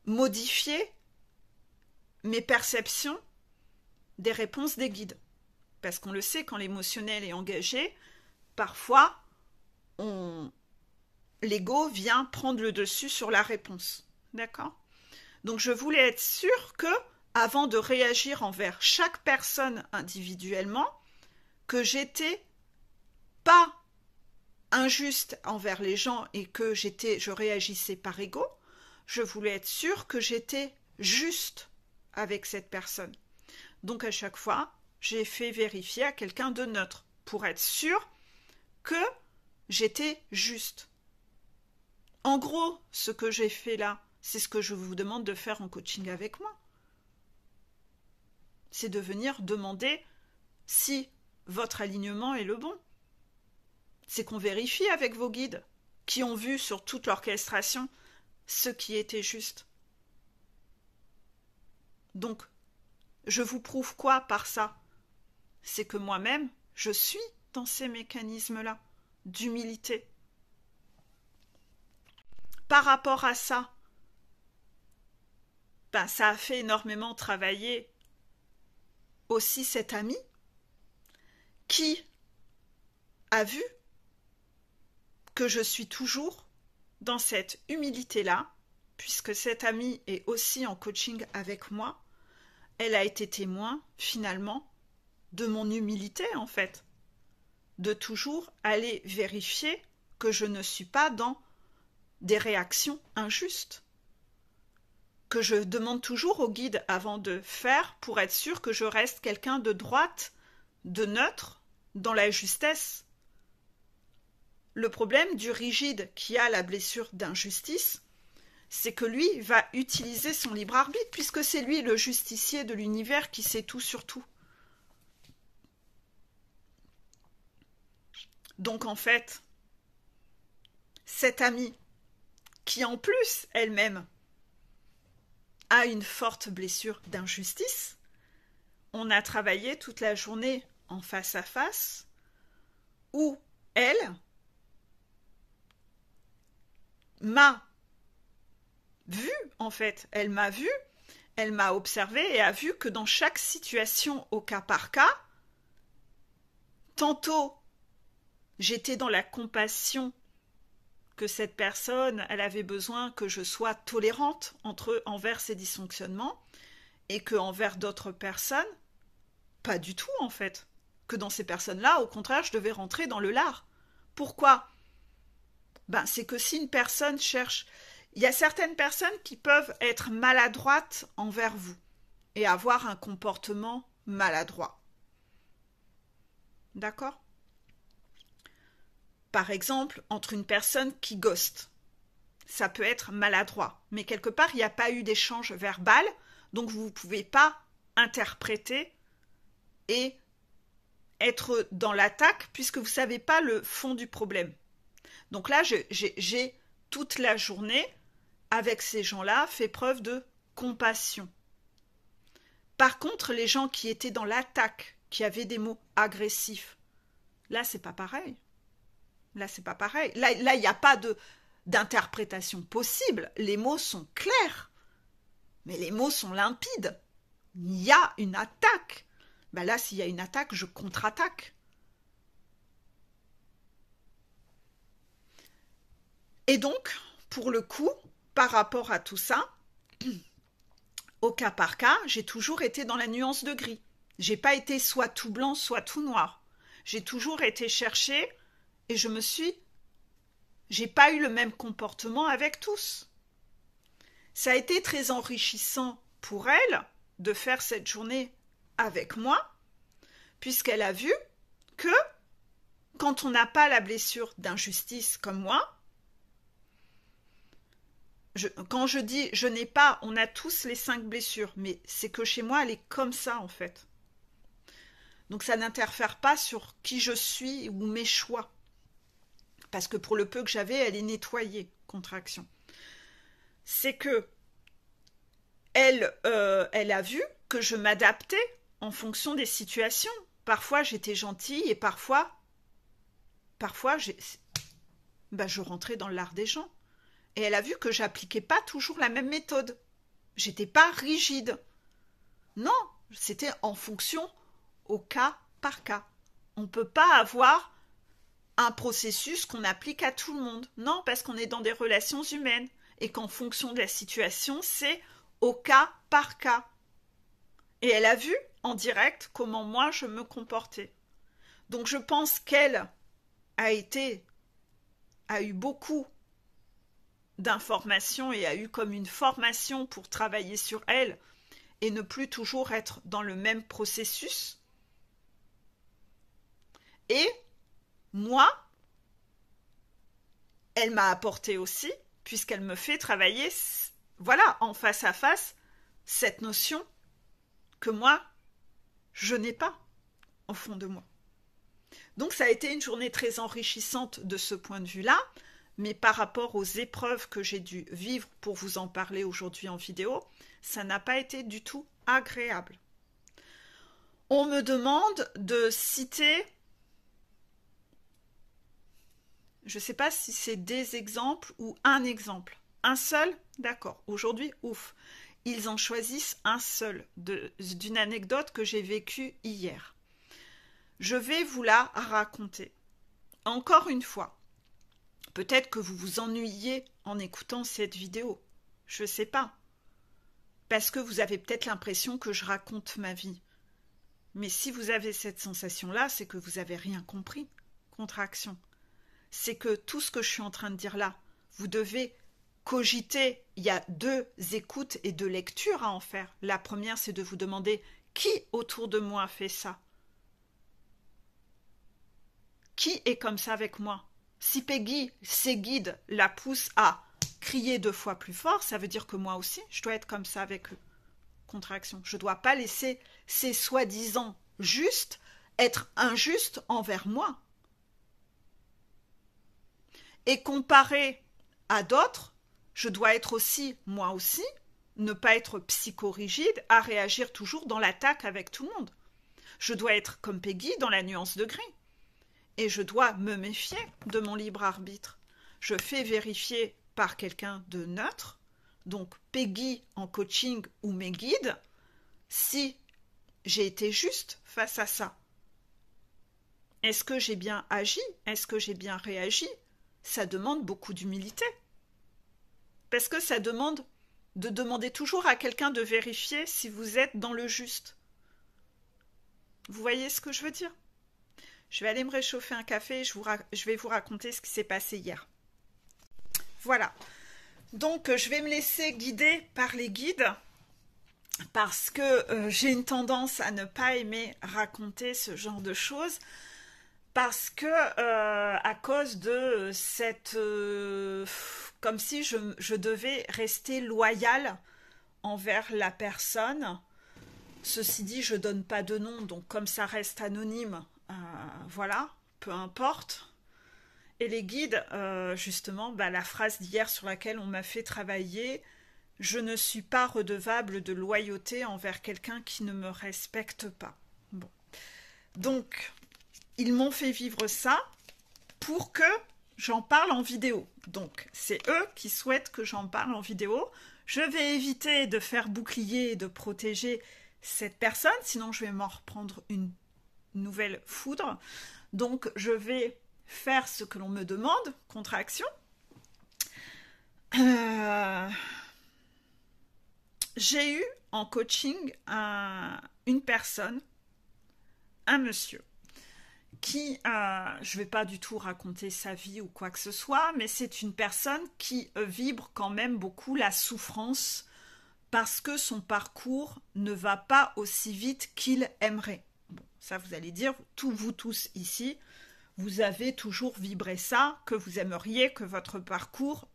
modifier mes perceptions des réponses des guides. Parce qu'on le sait, quand l'émotionnel est engagé, parfois, l'ego vient prendre le dessus sur la réponse. D'accord? Donc je voulais être sûre que, avant de réagir envers chaque personne individuellement, que j'étais pas injuste envers les gens et que je réagissais par ego. Je voulais être sûre que j'étais juste avec cette personne. Donc à chaque fois, j'ai fait vérifier à quelqu'un de neutre pour être sûre que j'étais juste. En gros, ce que j'ai fait là, c'est ce que je vous demande de faire en coaching avec moi. C'est de venir demander si votre alignement est le bon. C'est qu'on vérifie avec vos guides qui ont vu sur toute l'orchestration ce qui était juste. Donc, je vous prouve quoi par ça? C'est que moi-même, je suis dans ces mécanismes-là d'humilité. Par rapport à ça, ça a fait énormément travailler aussi cet ami qui a vu que je suis toujours dans cette humilité-là, puisque cette amie est aussi en coaching avec moi. Elle a été témoin, finalement, de mon humilité, en fait, de toujours aller vérifier que je ne suis pas dans des réactions injustes, que je demande toujours au guide avant de faire pour être sûr que je reste quelqu'un de droite, de neutre, dans la justesse. Le problème du rigide qui a la blessure d'injustice, c'est que lui va utiliser son libre arbitre, puisque c'est lui le justicier de l'univers qui sait tout sur tout. Donc en fait, cette amie, qui en plus elle-même a une forte blessure d'injustice, on a travaillé toute la journée en face à face, où elle m'a vu, en fait, elle m'a observé et a vu que dans chaque situation au cas par cas, tantôt j'étais dans la compassion que cette personne, elle avait besoin que je sois tolérante envers ses dysfonctionnements, et que envers d'autres personnes, pas du tout en fait. Que dans ces personnes-là, au contraire, je devais rentrer dans le lard. Pourquoi? C'est que si une personne cherche... Il y a certaines personnes qui peuvent être maladroites envers vous et avoir un comportement maladroit. D'accord? Par exemple, entre une personne qui ghoste, ça peut être maladroit, mais quelque part, il n'y a pas eu d'échange verbal, donc vous ne pouvez pas interpréter et être dans l'attaque puisque vous ne savez pas le fond du problème. Donc là, j'ai toute la journée, avec ces gens-là, fait preuve de compassion. Par contre, les gens qui étaient dans l'attaque qui avait des mots agressifs. Là, c'est pas pareil. Là, c'est pas pareil. Là, il n'y a pas d'interprétation possible. Les mots sont clairs. Mais les mots sont limpides. Il y a une attaque. Ben là, s'il y a une attaque, je contre-attaque. Et donc, pour le coup, par rapport à tout ça, au cas par cas, j'ai toujours été dans la nuance de gris. J'ai pas été soit tout blanc, soit tout noir. J'ai toujours été chercher et j'ai pas eu le même comportement avec tous. Ça a été très enrichissant pour elle de faire cette journée avec moi, puisqu'elle a vu que quand on n'a pas la blessure d'injustice comme moi, quand je dis je n'ai pas, on a tous les 5 blessures, mais c'est que chez moi, elle est comme ça en fait. Donc ça n'interfère pas sur qui je suis ou mes choix. Parce que pour le peu que j'avais, elle est nettoyée, contraction. C'est que elle a vu que je m'adaptais en fonction des situations. Parfois j'étais gentille et parfois je rentrais dans l'art des gens. Et elle a vu que j'appliquais pas toujours la même méthode. J'étais pas rigide. Non, c'était en fonction au cas par cas. On ne peut pas avoir un processus qu'on applique à tout le monde. Non, parce qu'on est dans des relations humaines et qu'en fonction de la situation, c'est au cas par cas. Et elle a vu en direct comment moi je me comportais. Donc je pense qu'elle a eu beaucoup d'informations et a eu comme une formation pour travailler sur elle et ne plus toujours être dans le même processus. Et moi, elle m'a apporté aussi, puisqu'elle me fait travailler, voilà, en face à face, cette notion que moi, je n'ai pas au fond de moi. Donc ça a été une journée très enrichissante de ce point de vue-là, mais par rapport aux épreuves que j'ai dû vivre pour vous en parler aujourd'hui en vidéo, ça n'a pas été du tout agréable. On me demande de citer, je ne sais pas si c'est des exemples ou un exemple. Un seul, d'accord. Aujourd'hui, ouf. Ils en choisissent un seul d'une anecdote que j'ai vécue hier. Je vais vous la raconter. Encore une fois, peut-être que vous vous ennuyez en écoutant cette vidéo. Je ne sais pas. Parce que vous avez peut-être l'impression que je raconte ma vie. Mais si vous avez cette sensation-là, c'est que vous n'avez rien compris. Contraction. C'est que tout ce que je suis en train de dire là, vous devez cogiter. Il y a 2 écoutes et 2 lectures à en faire. La première, c'est de vous demander qui autour de moi fait ça? Qui est comme ça avec moi? Si Peggy, ses guides, la poussent à crier 2 fois plus fort, ça veut dire que moi aussi, je dois être comme ça avec eux. Contraction. Je ne dois pas laisser ces soi-disant justes être injustes envers moi. Et comparé à d'autres, je dois être aussi, moi aussi, ne pas être psychorigide à réagir toujours dans l'attaque avec tout le monde. Je dois être comme Peggy dans la nuance de gris. Et je dois me méfier de mon libre arbitre. Je fais vérifier par quelqu'un de neutre, donc Peggy en coaching ou mes guides, si j'ai été juste face à ça. Est-ce que j'ai bien agi? Est-ce que j'ai bien réagi? Ça demande beaucoup d'humilité. Parce que ça demande de demander toujours à quelqu'un de vérifier si vous êtes dans le juste. Vous voyez ce que je veux dire? Je vais aller me réchauffer un café et je vais vous raconter ce qui s'est passé hier. Voilà. Donc, je vais me laisser guider par les guides parce que j'ai une tendance à ne pas aimer raconter ce genre de choses parce que à cause de cette... comme si je devais rester loyale envers la personne. Ceci dit, je ne donne pas de nom, donc comme ça reste anonyme, voilà, peu importe. Et les guides, justement, la phrase d'hier sur laquelle on m'a fait travailler, je ne suis pas redevable de loyauté envers quelqu'un qui ne me respecte pas. Bon. Donc, ils m'ont fait vivre ça pour que j'en parle en vidéo. Donc, c'est eux qui souhaitent que j'en parle en vidéo. Je vais éviter de faire bouclier et de protéger cette personne, sinon je vais m'en reprendre une nouvelle foudre. Donc, je vais faire ce que l'on me demande, contre-action. J'ai eu en coaching une personne, un monsieur, qui, je ne vais pas du tout raconter sa vie ou quoi que ce soit, mais c'est une personne qui vibre quand même beaucoup la souffrance parce que son parcours ne va pas aussi vite qu'il aimerait. Bon, ça vous allez dire, vous tous ici, vous avez toujours vibré ça, que vous aimeriez que votre parcours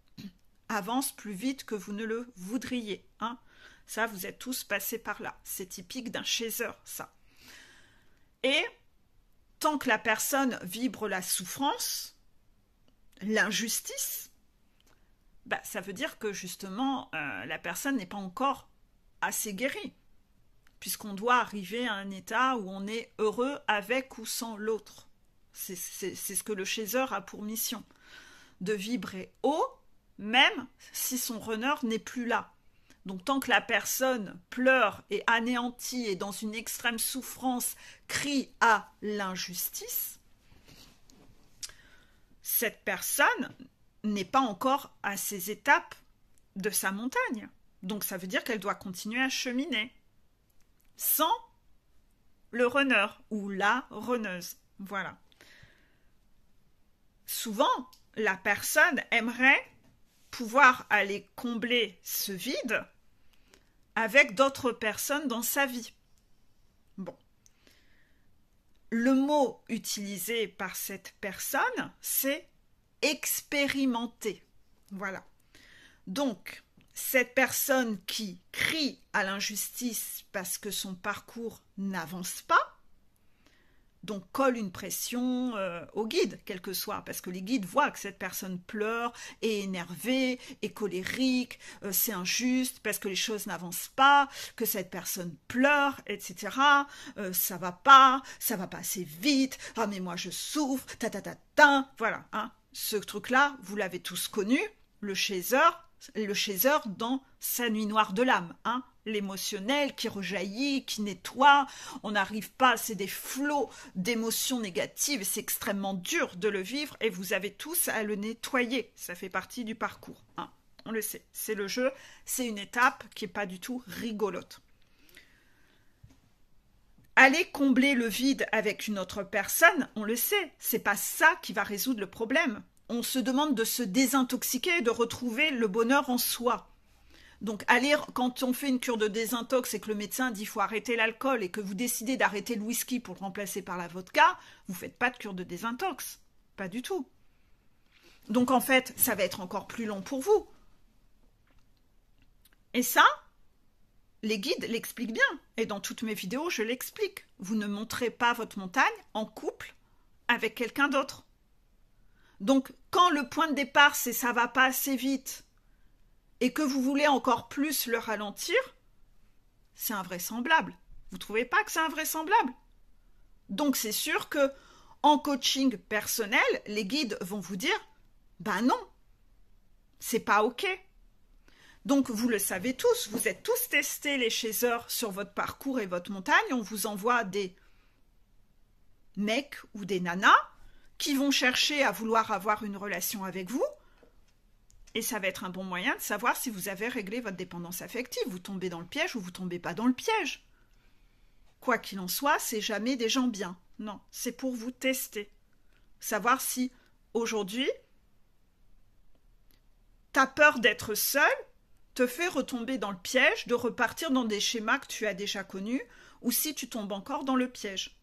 avance plus vite que vous ne le voudriez. Hein. Ça, vous êtes tous passés par là. C'est typique d'un chaser, ça. Et tant que la personne vibre la souffrance, l'injustice, bah, ça veut dire que justement, la personne n'est pas encore assez guérie, puisqu'on doit arriver à un état où on est heureux avec ou sans l'autre. C'est ce que le chaser a pour mission, de vibrer haut, même si son runner n'est plus là. Donc tant que la personne pleure et anéantie et dans une extrême souffrance crie à l'injustice, cette personne n'est pas encore à ces étapes de sa montagne. Donc ça veut dire qu'elle doit continuer à cheminer sans le runner ou la runneuse. Voilà. Souvent, la personne aimerait pouvoir aller combler ce vide avec d'autres personnes dans sa vie. Bon. Le mot utilisé par cette personne, c'est expérimenter. Voilà. Donc, cette personne qui crie à l'injustice parce que son parcours n'avance pas, donc colle une pression au guide, quel que soit, parce que les guides voient que cette personne pleure, est énervée, est colérique, c'est injuste, parce que les choses n'avancent pas, que cette personne pleure, etc. Ça va pas assez vite, ah mais moi je souffre, voilà, hein. Ce truc-là, vous l'avez tous connu, le chaser dans sa nuit noire de l'âme, hein. L'émotionnel qui rejaillit, qui nettoie, on n'arrive pas, c'est des flots d'émotions négatives, c'est extrêmement dur de le vivre et vous avez tous à le nettoyer, ça fait partie du parcours, hein. On le sait, c'est le jeu, c'est une étape qui n'est pas du tout rigolote. Aller combler le vide avec une autre personne, on le sait, c'est pas ça qui va résoudre le problème. On se demande de se désintoxiquer et de retrouver le bonheur en soi. Donc, quand on fait une cure de désintox et que le médecin dit qu'il faut arrêter l'alcool et que vous décidez d'arrêter le whisky pour le remplacer par la vodka, vous ne faites pas de cure de désintox. Pas du tout. Donc, en fait, ça va être encore plus long pour vous. Et ça, les guides l'expliquent bien. Et dans toutes mes vidéos, je l'explique. Vous ne montrez pas votre montagne en couple avec quelqu'un d'autre. Donc, quand le point de départ, c'est ça va pas assez vite, et que vous voulez encore plus le ralentir, c'est invraisemblable. Vous ne trouvez pas que c'est invraisemblable? Donc c'est sûr que en coaching personnel, les guides vont vous dire « Ben non, c'est pas OK ». Donc vous le savez tous, vous êtes tous testés les chasers sur votre parcours et votre montagne, on vous envoie des mecs ou des nanas qui vont chercher à vouloir avoir une relation avec vous. Et ça va être un bon moyen de savoir si vous avez réglé votre dépendance affective. Vous tombez dans le piège ou vous tombez pas dans le piège. Quoi qu'il en soit, c'est jamais des gens bien. Non, c'est pour vous tester. Savoir si, aujourd'hui, ta peur d'être seul te fait retomber dans le piège, de repartir dans des schémas que tu as déjà connus, ou si tu tombes encore dans le piège.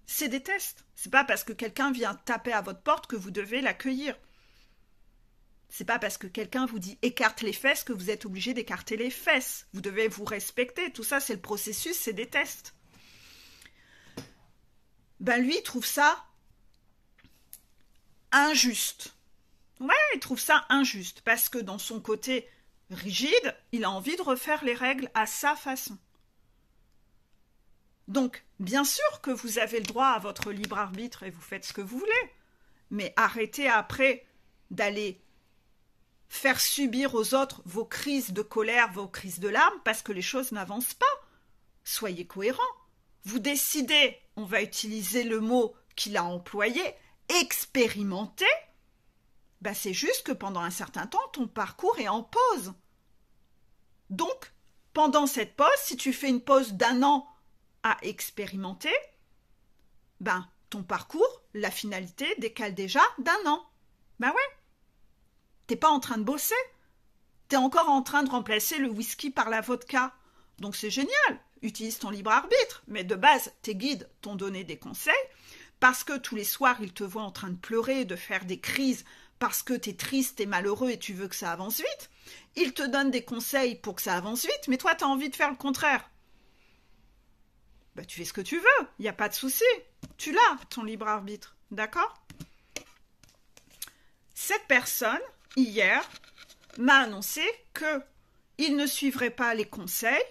C'est des tests. C'est pas parce que quelqu'un vient taper à votre porte que vous devez l'accueillir. C'est pas parce que quelqu'un vous dit écarte les fesses que vous êtes obligé d'écarter les fesses. Vous devez vous respecter. Tout ça, c'est le processus, c'est des tests. Ben lui, il trouve ça injuste. Ouais, il trouve ça injuste parce que dans son côté rigide, il a envie de refaire les règles à sa façon. Donc, bien sûr que vous avez le droit à votre libre arbitre et vous faites ce que vous voulez. Mais arrêtez après d'aller faire subir aux autres vos crises de colère, vos crises de larmes, parce que les choses n'avancent pas. Soyez cohérents. Vous décidez, on va utiliser le mot qu'il a employé, expérimenter. Ben c'est juste que pendant un certain temps, ton parcours est en pause. Donc, pendant cette pause, si tu fais une pause d'1 an à expérimenter, ben ton parcours, la finalité décale déjà d'1 an. Ben ouais. T'es pas en train de bosser. T'es encore en train de remplacer le whisky par la vodka. Donc c'est génial. Utilise ton libre arbitre. Mais de base, tes guides t'ont donné des conseils parce que tous les soirs, ils te voient en train de pleurer, de faire des crises parce que t'es triste, t'es malheureux et tu veux que ça avance vite. Ils te donnent des conseils pour que ça avance vite, mais toi, t'as envie de faire le contraire. Ben, tu fais ce que tu veux. Il n'y a pas de souci. Tu l'as, ton libre arbitre. D'accord ? Cette personne, hier, m'a annoncé qu'il ne suivrait pas les conseils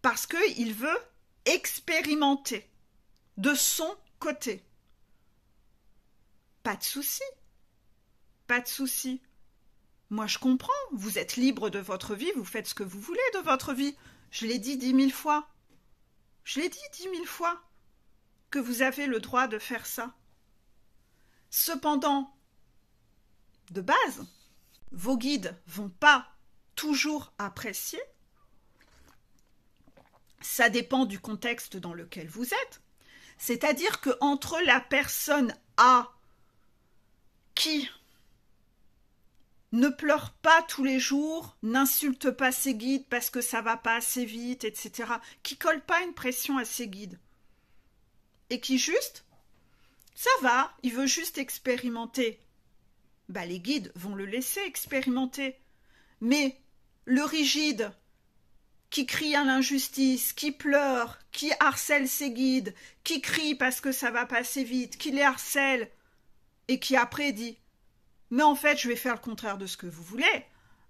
parce qu'il veut expérimenter de son côté. Pas de souci. Pas de souci. Moi, je comprends. Vous êtes libre de votre vie, vous faites ce que vous voulez de votre vie. Je l'ai dit 10 000 fois. Je l'ai dit 10 000 fois que vous avez le droit de faire ça. Cependant, de base, vos guides vont pas toujours apprécier. Ça dépend du contexte dans lequel vous êtes. C'est-à-dire qu'entre la personne A qui ne pleure pas tous les jours, n'insulte pas ses guides parce que ça va pas assez vite, etc., qui colle pas une pression à ses guides, et qui juste, ça va, il veut juste expérimenter, bah les guides vont le laisser expérimenter. Mais le rigide, qui crie à l'injustice, qui pleure, qui harcèle ses guides, qui crie parce que ça va pas assez vite, qui les harcèle, et qui après dit « mais en fait, je vais faire le contraire de ce que vous voulez »,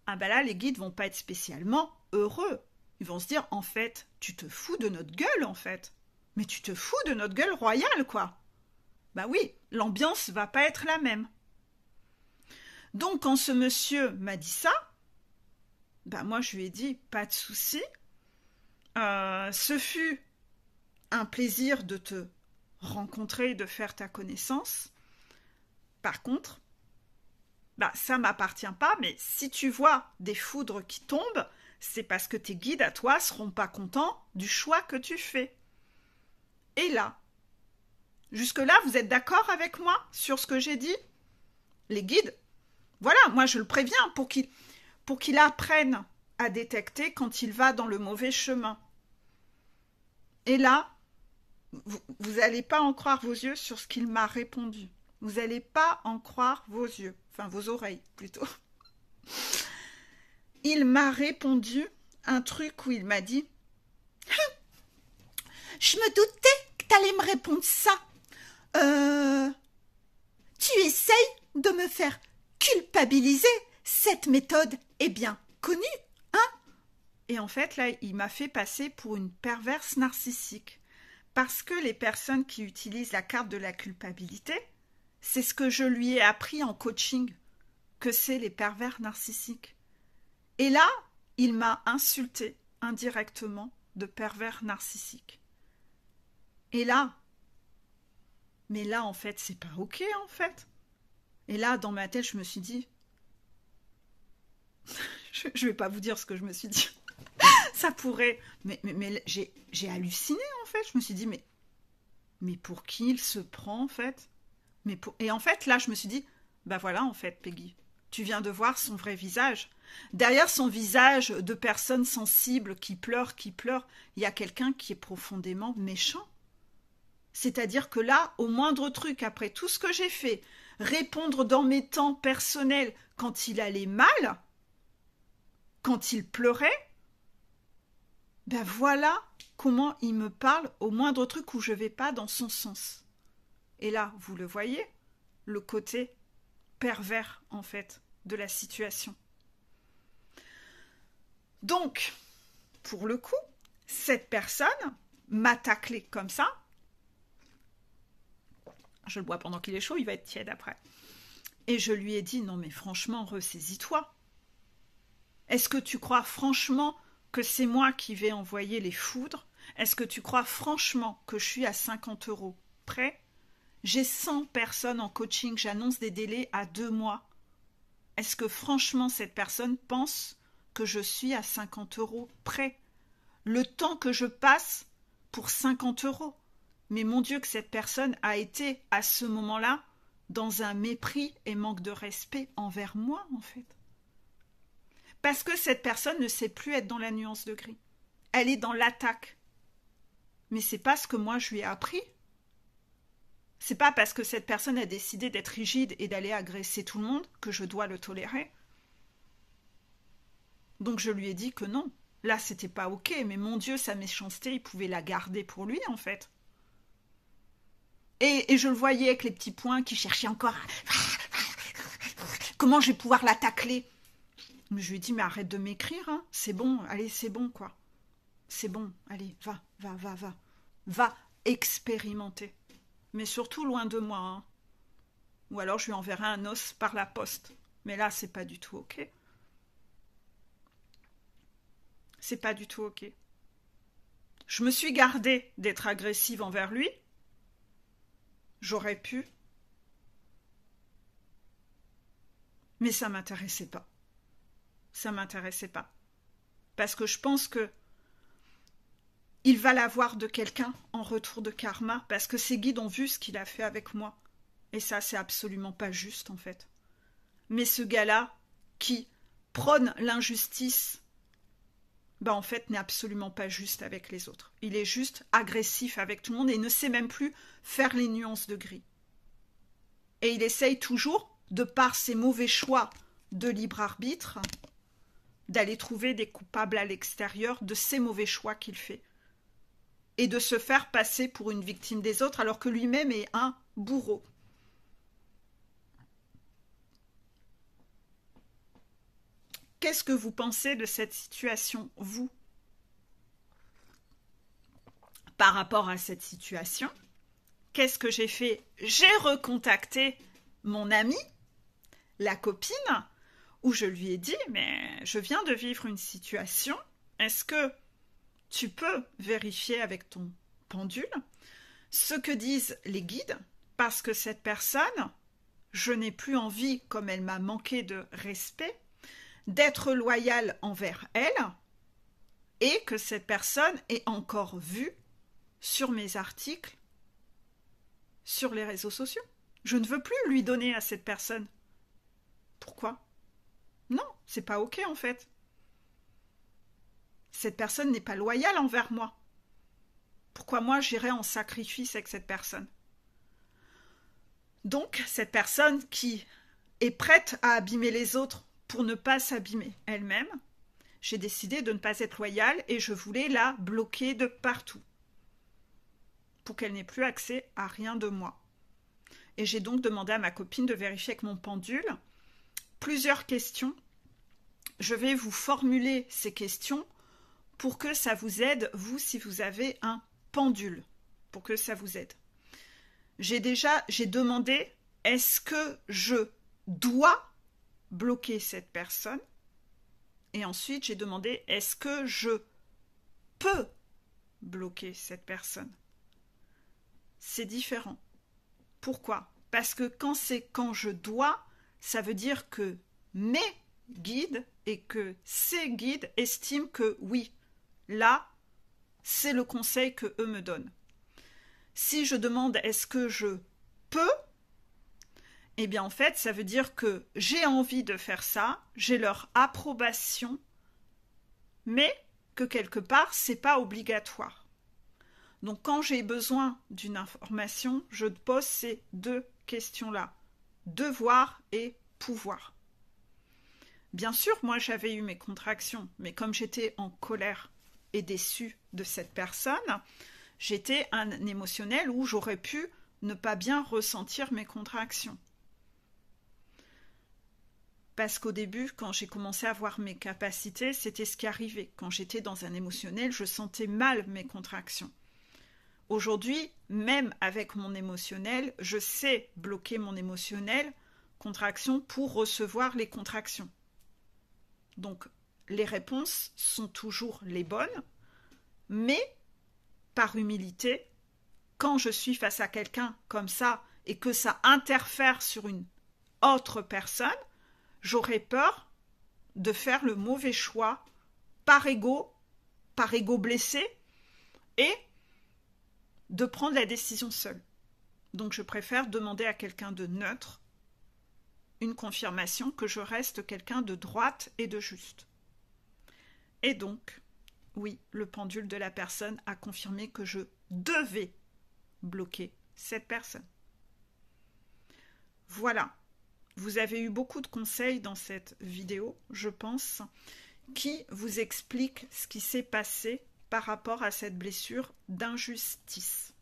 ah ben là, les guides vont pas être spécialement heureux. Ils vont se dire « en fait, tu te fous de notre gueule, en fait. Mais tu te fous de notre gueule royale, quoi. » Bah oui, l'ambiance va pas être la même. Donc, quand ce monsieur m'a dit ça, bah moi, je lui ai dit « pas de souci. Ce fut un plaisir de te rencontrer, de faire ta connaissance. Par contre, bah, ça m'appartient pas, mais si tu vois des foudres qui tombent, c'est parce que tes guides à toi seront pas contents du choix que tu fais. » Et là, jusque-là, vous êtes d'accord avec moi sur ce que j'ai dit? Les guides, voilà, moi je le préviens pour qu'il apprenne à détecter quand il va dans le mauvais chemin. Et là, vous n'allez pas en croire vos yeux sur ce qu'il m'a répondu. Vous n'allez pas en croire vos yeux, enfin vos oreilles plutôt. Il m'a répondu un truc où il m'a dit « Je me doutais que tu allais me répondre ça. Tu essayes de me faire culpabiliser. Cette méthode est bien connue, hein ?» Et en fait, là, il m'a fait passer pour une perverse narcissique. Parce que les personnes qui utilisent la carte de la culpabilité, c'est ce que je lui ai appris en coaching, que c'est les pervers narcissiques. Et là, il m'a insulté indirectement de pervers narcissique. Et là, mais là, en fait, c'est pas ok, en fait. Et là, dans ma tête, je me suis dit, je vais pas vous dire ce que je me suis dit. Ça pourrait, mais j'ai halluciné, en fait. Je me suis dit, mais pour qui il se prend, en fait? Et en fait, là, je me suis dit, bah voilà, en fait, Peggy, tu viens de voir son vrai visage. Derrière son visage de personne sensible qui pleure, il y a quelqu'un qui est profondément méchant. C'est-à-dire que là, au moindre truc, après tout ce que j'ai fait, répondre dans mes temps personnels quand il allait mal, quand il pleurait, ben voilà comment il me parle au moindre truc où je ne vais pas dans son sens. Et là, vous le voyez, le côté pervers, en fait, de la situation. Donc, pour le coup, cette personne, m'a taclé comme ça. Je le bois pendant qu'il est chaud, il va être tiède après. Et je lui ai dit, non mais franchement, ressaisis-toi. Est-ce que tu crois franchement que c'est moi qui vais envoyer les foudres? Est-ce que tu crois franchement que je suis à 50 € près? J'ai 100 personnes en coaching, j'annonce des délais à 2 mois. Est-ce que franchement cette personne pense que je suis à 50 € près? Le temps que je passe pour 50 €. Mais mon Dieu, que cette personne a été à ce moment-là dans un mépris et manque de respect envers moi, en fait. Parce que cette personne ne sait plus être dans la nuance de gris. Elle est dans l'attaque. Mais c'est pas ce que moi je lui ai appris. C'est pas parce que cette personne a décidé d'être rigide et d'aller agresser tout le monde que je dois le tolérer. Donc je lui ai dit que non. Là, c'était pas ok, mais mon Dieu, sa méchanceté, il pouvait la garder pour lui, en fait. Et je le voyais avec les petits poings qui cherchaient encore. Comment je vais pouvoir la tacler? Mais je lui ai dit, mais arrête de m'écrire, hein. C'est bon, allez, c'est bon, quoi. C'est bon, allez, va. Va expérimenter. Mais surtout loin de moi, hein. Ou alors je lui enverrai un os par la poste. Mais là, c'est pas du tout ok. C'est pas du tout ok. Je me suis gardée d'être agressive envers lui. J'aurais pu. Mais ça m'intéressait pas. Ça m'intéressait pas. Parce que je pense que il va l'avoir de quelqu'un en retour de karma, parce que ses guides ont vu ce qu'il a fait avec moi. Et ça, c'est absolument pas juste, en fait. Mais ce gars-là, qui prône l'injustice, en fait, n'est absolument pas juste avec les autres. Il est juste agressif avec tout le monde et ne sait même plus faire les nuances de gris. Et il essaye toujours, de par ses mauvais choix de libre arbitre, d'aller trouver des coupables à l'extérieur de ces mauvais choix qu'il fait. Et de se faire passer pour une victime des autres alors que lui-même est un bourreau. Qu'est-ce que vous pensez de cette situation, vous? Par rapport à cette situation, qu'est-ce que j'ai fait? J'ai recontacté mon amie, la copine, où je lui ai dit, mais je viens de vivre une situation, est-ce que tu peux vérifier avec ton pendule ce que disent les guides, parce que cette personne, je n'ai plus envie, comme elle m'a manqué de respect, d'être loyale envers elle, et que cette personne est encore vue sur mes articles, sur les réseaux sociaux. Je ne veux plus lui donner à cette personne. Pourquoi? Non, c'est pas ok en fait. Cette personne n'est pas loyale envers moi. Pourquoi moi j'irais en sacrifice avec cette personne? Donc, cette personne qui est prête à abîmer les autres pour ne pas s'abîmer elle-même, j'ai décidé de ne pas être loyale et je voulais la bloquer de partout pour qu'elle n'ait plus accès à rien de moi. Et j'ai donc demandé à ma copine de vérifier avec mon pendule plusieurs questions. Je vais vous formuler ces questions pour que ça vous aide, vous, si vous avez un pendule, pour que ça vous aide. J'ai demandé, est-ce que je dois bloquer cette personne? Et ensuite, j'ai demandé, est-ce que je peux bloquer cette personne? C'est différent. Pourquoi? Parce que quand je dois, ça veut dire que mes guides et que ces guides estiment que oui, là, c'est le conseil que eux me donnent. Si je demande est-ce que je peux, eh bien en fait, ça veut dire que j'ai envie de faire ça, j'ai leur approbation, mais que quelque part, c'est pas obligatoire. Donc quand j'ai besoin d'une information, je pose ces deux questions-là. Devoir et pouvoir. Bien sûr, moi j'avais eu mes contractions, mais comme j'étais en colère et déçue de cette personne, j'étais un émotionnel où j'aurais pu ne pas bien ressentir mes contractions. Parce qu'au début, quand j'ai commencé à voir mes capacités, c'était ce qui arrivait. Quand j'étais dans un émotionnel, je sentais mal mes contractions. Aujourd'hui, même avec mon émotionnel, je sais bloquer mon émotionnel, contraction, pour recevoir les contractions. Donc, les réponses sont toujours les bonnes, mais par humilité, quand je suis face à quelqu'un comme ça et que ça interfère sur une autre personne, j'aurais peur de faire le mauvais choix par ego blessé, et de prendre la décision seule. Donc je préfère demander à quelqu'un de neutre une confirmation que je reste quelqu'un de droite et de juste. Et donc, oui, le pendule de la personne a confirmé que je devais bloquer cette personne. Voilà. Vous avez eu beaucoup de conseils dans cette vidéo, je pense, qui vous expliquent ce qui s'est passé par rapport à cette blessure d'injustice.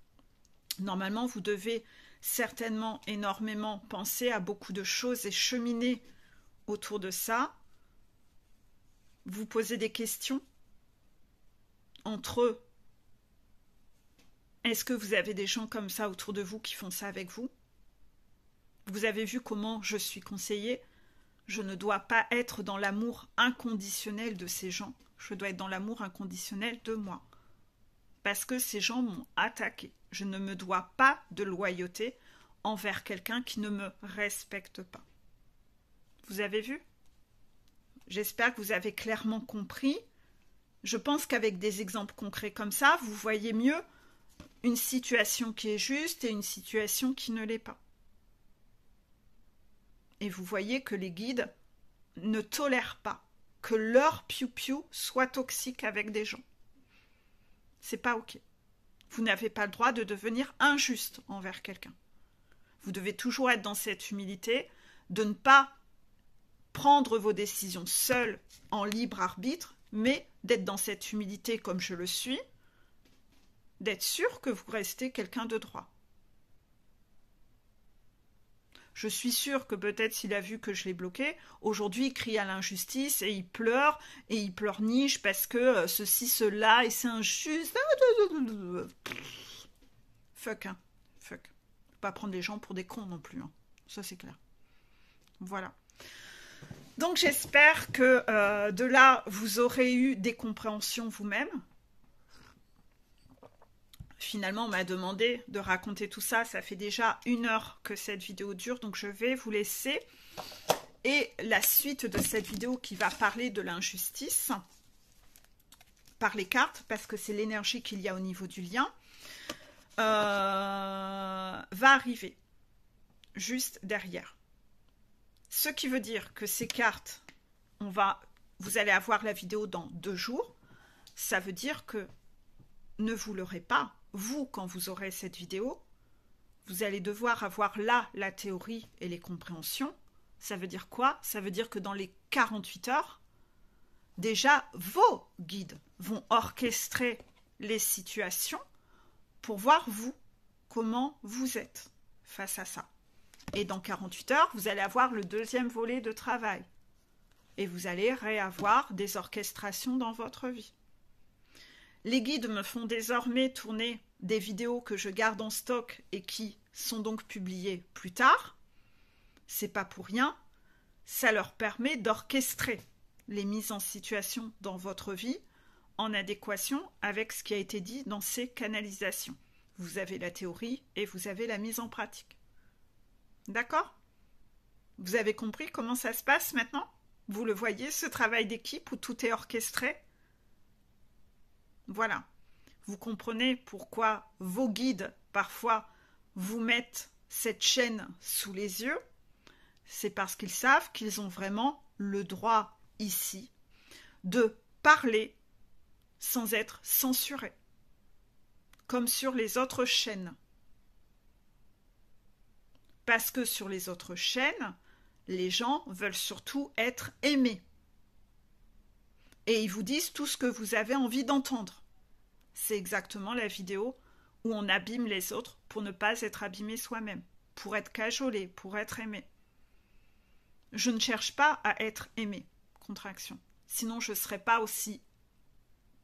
Normalement, vous devez certainement énormément penser à beaucoup de choses et cheminer autour de ça. Vous posez des questions entre eux. Est-ce que vous avez des gens comme ça autour de vous qui font ça avec vous? Vous avez vu comment je suis conseillée. Je ne dois pas être dans l'amour inconditionnel de ces gens. Je dois être dans l'amour inconditionnel de moi. Parce que ces gens m'ont attaqué. Je ne me dois pas de loyauté envers quelqu'un qui ne me respecte pas. Vous avez vu? J'espère que vous avez clairement compris. Je pense qu'avec des exemples concrets comme ça, vous voyez mieux une situation qui est juste et une situation qui ne l'est pas. Et vous voyez que les guides ne tolèrent pas que leur piou-piou soit toxique avec des gens. C'est pas ok. Vous n'avez pas le droit de devenir injuste envers quelqu'un. Vous devez toujours être dans cette humilité de ne pas prendre vos décisions seul en libre arbitre, mais d'être dans cette humilité comme je le suis, d'être sûr que vous restez quelqu'un de droit. Je suis sûre que peut-être s'il a vu que je l'ai bloqué, aujourd'hui il crie à l'injustice et il pleurniche parce que ceci, cela, et c'est injuste. Fuck, hein. Fuck. Faut pas prendre les gens pour des cons non plus, hein. Ça c'est clair. Voilà. Donc j'espère que de là, vous aurez eu des compréhensions vous-même. Finalement, on m'a demandé de raconter tout ça. Ça fait déjà 1 heure que cette vidéo dure, donc je vais vous laisser. Et la suite de cette vidéo qui va parler de l'injustice par les cartes, parce que c'est l'énergie qu'il y a au niveau du lien, va arriver juste derrière. Ce qui veut dire que ces cartes, vous allez avoir la vidéo dans 2 jours. Ça veut dire que ne vous leurrez pas. Vous, quand vous aurez cette vidéo, vous allez devoir avoir là la théorie et les compréhensions. Ça veut dire quoi? Ça veut dire que dans les 48 heures, déjà, vos guides vont orchestrer les situations pour voir vous, comment vous êtes face à ça. Et dans 48 heures, vous allez avoir le 2e volet de travail. Et vous allez réavoir des orchestrations dans votre vie. Les guides me font désormais tourner des vidéos que je garde en stock et qui sont donc publiées plus tard. C'est pas pour rien. Ça leur permet d'orchestrer les mises en situation dans votre vie en adéquation avec ce qui a été dit dans ces canalisations. Vous avez la théorie et vous avez la mise en pratique. D'accord? Vous avez compris comment ça se passe maintenant? Vous le voyez, ce travail d'équipe où tout est orchestré? Voilà. Vous comprenez pourquoi vos guides, parfois, vous mettent cette chaîne sous les yeux. C'est parce qu'ils savent qu'ils ont vraiment le droit ici de parler sans être censurés, comme sur les autres chaînes. Parce que sur les autres chaînes, les gens veulent surtout être aimés. Et ils vous disent tout ce que vous avez envie d'entendre. C'est exactement la vidéo où on abîme les autres pour ne pas être abîmé soi-même, pour être cajolé, pour être aimé. Je ne cherche pas à être aimé, contraction. Sinon, je ne serais pas aussi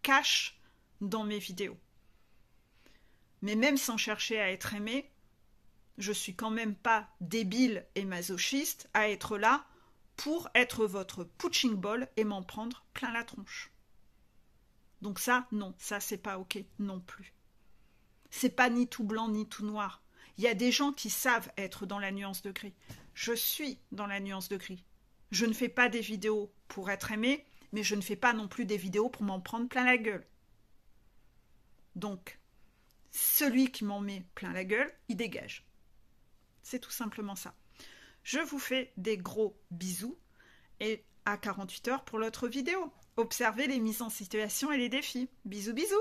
cash dans mes vidéos. Mais même sans chercher à être aimé, je suis quand même pas débile et masochiste à être là pour être votre punching ball et m'en prendre plein la tronche. Donc ça, non, ça c'est pas ok non plus. C'est pas ni tout blanc ni tout noir. Il y a des gens qui savent être dans la nuance de gris. Je suis dans la nuance de gris. Je ne fais pas des vidéos pour être aimé, mais je ne fais pas non plus des vidéos pour m'en prendre plein la gueule. Donc, celui qui m'en met plein la gueule, il dégage. C'est tout simplement ça. Je vous fais des gros bisous et à 48 heures pour l'autre vidéo. Observez les mises en situation et les défis. Bisous bisous.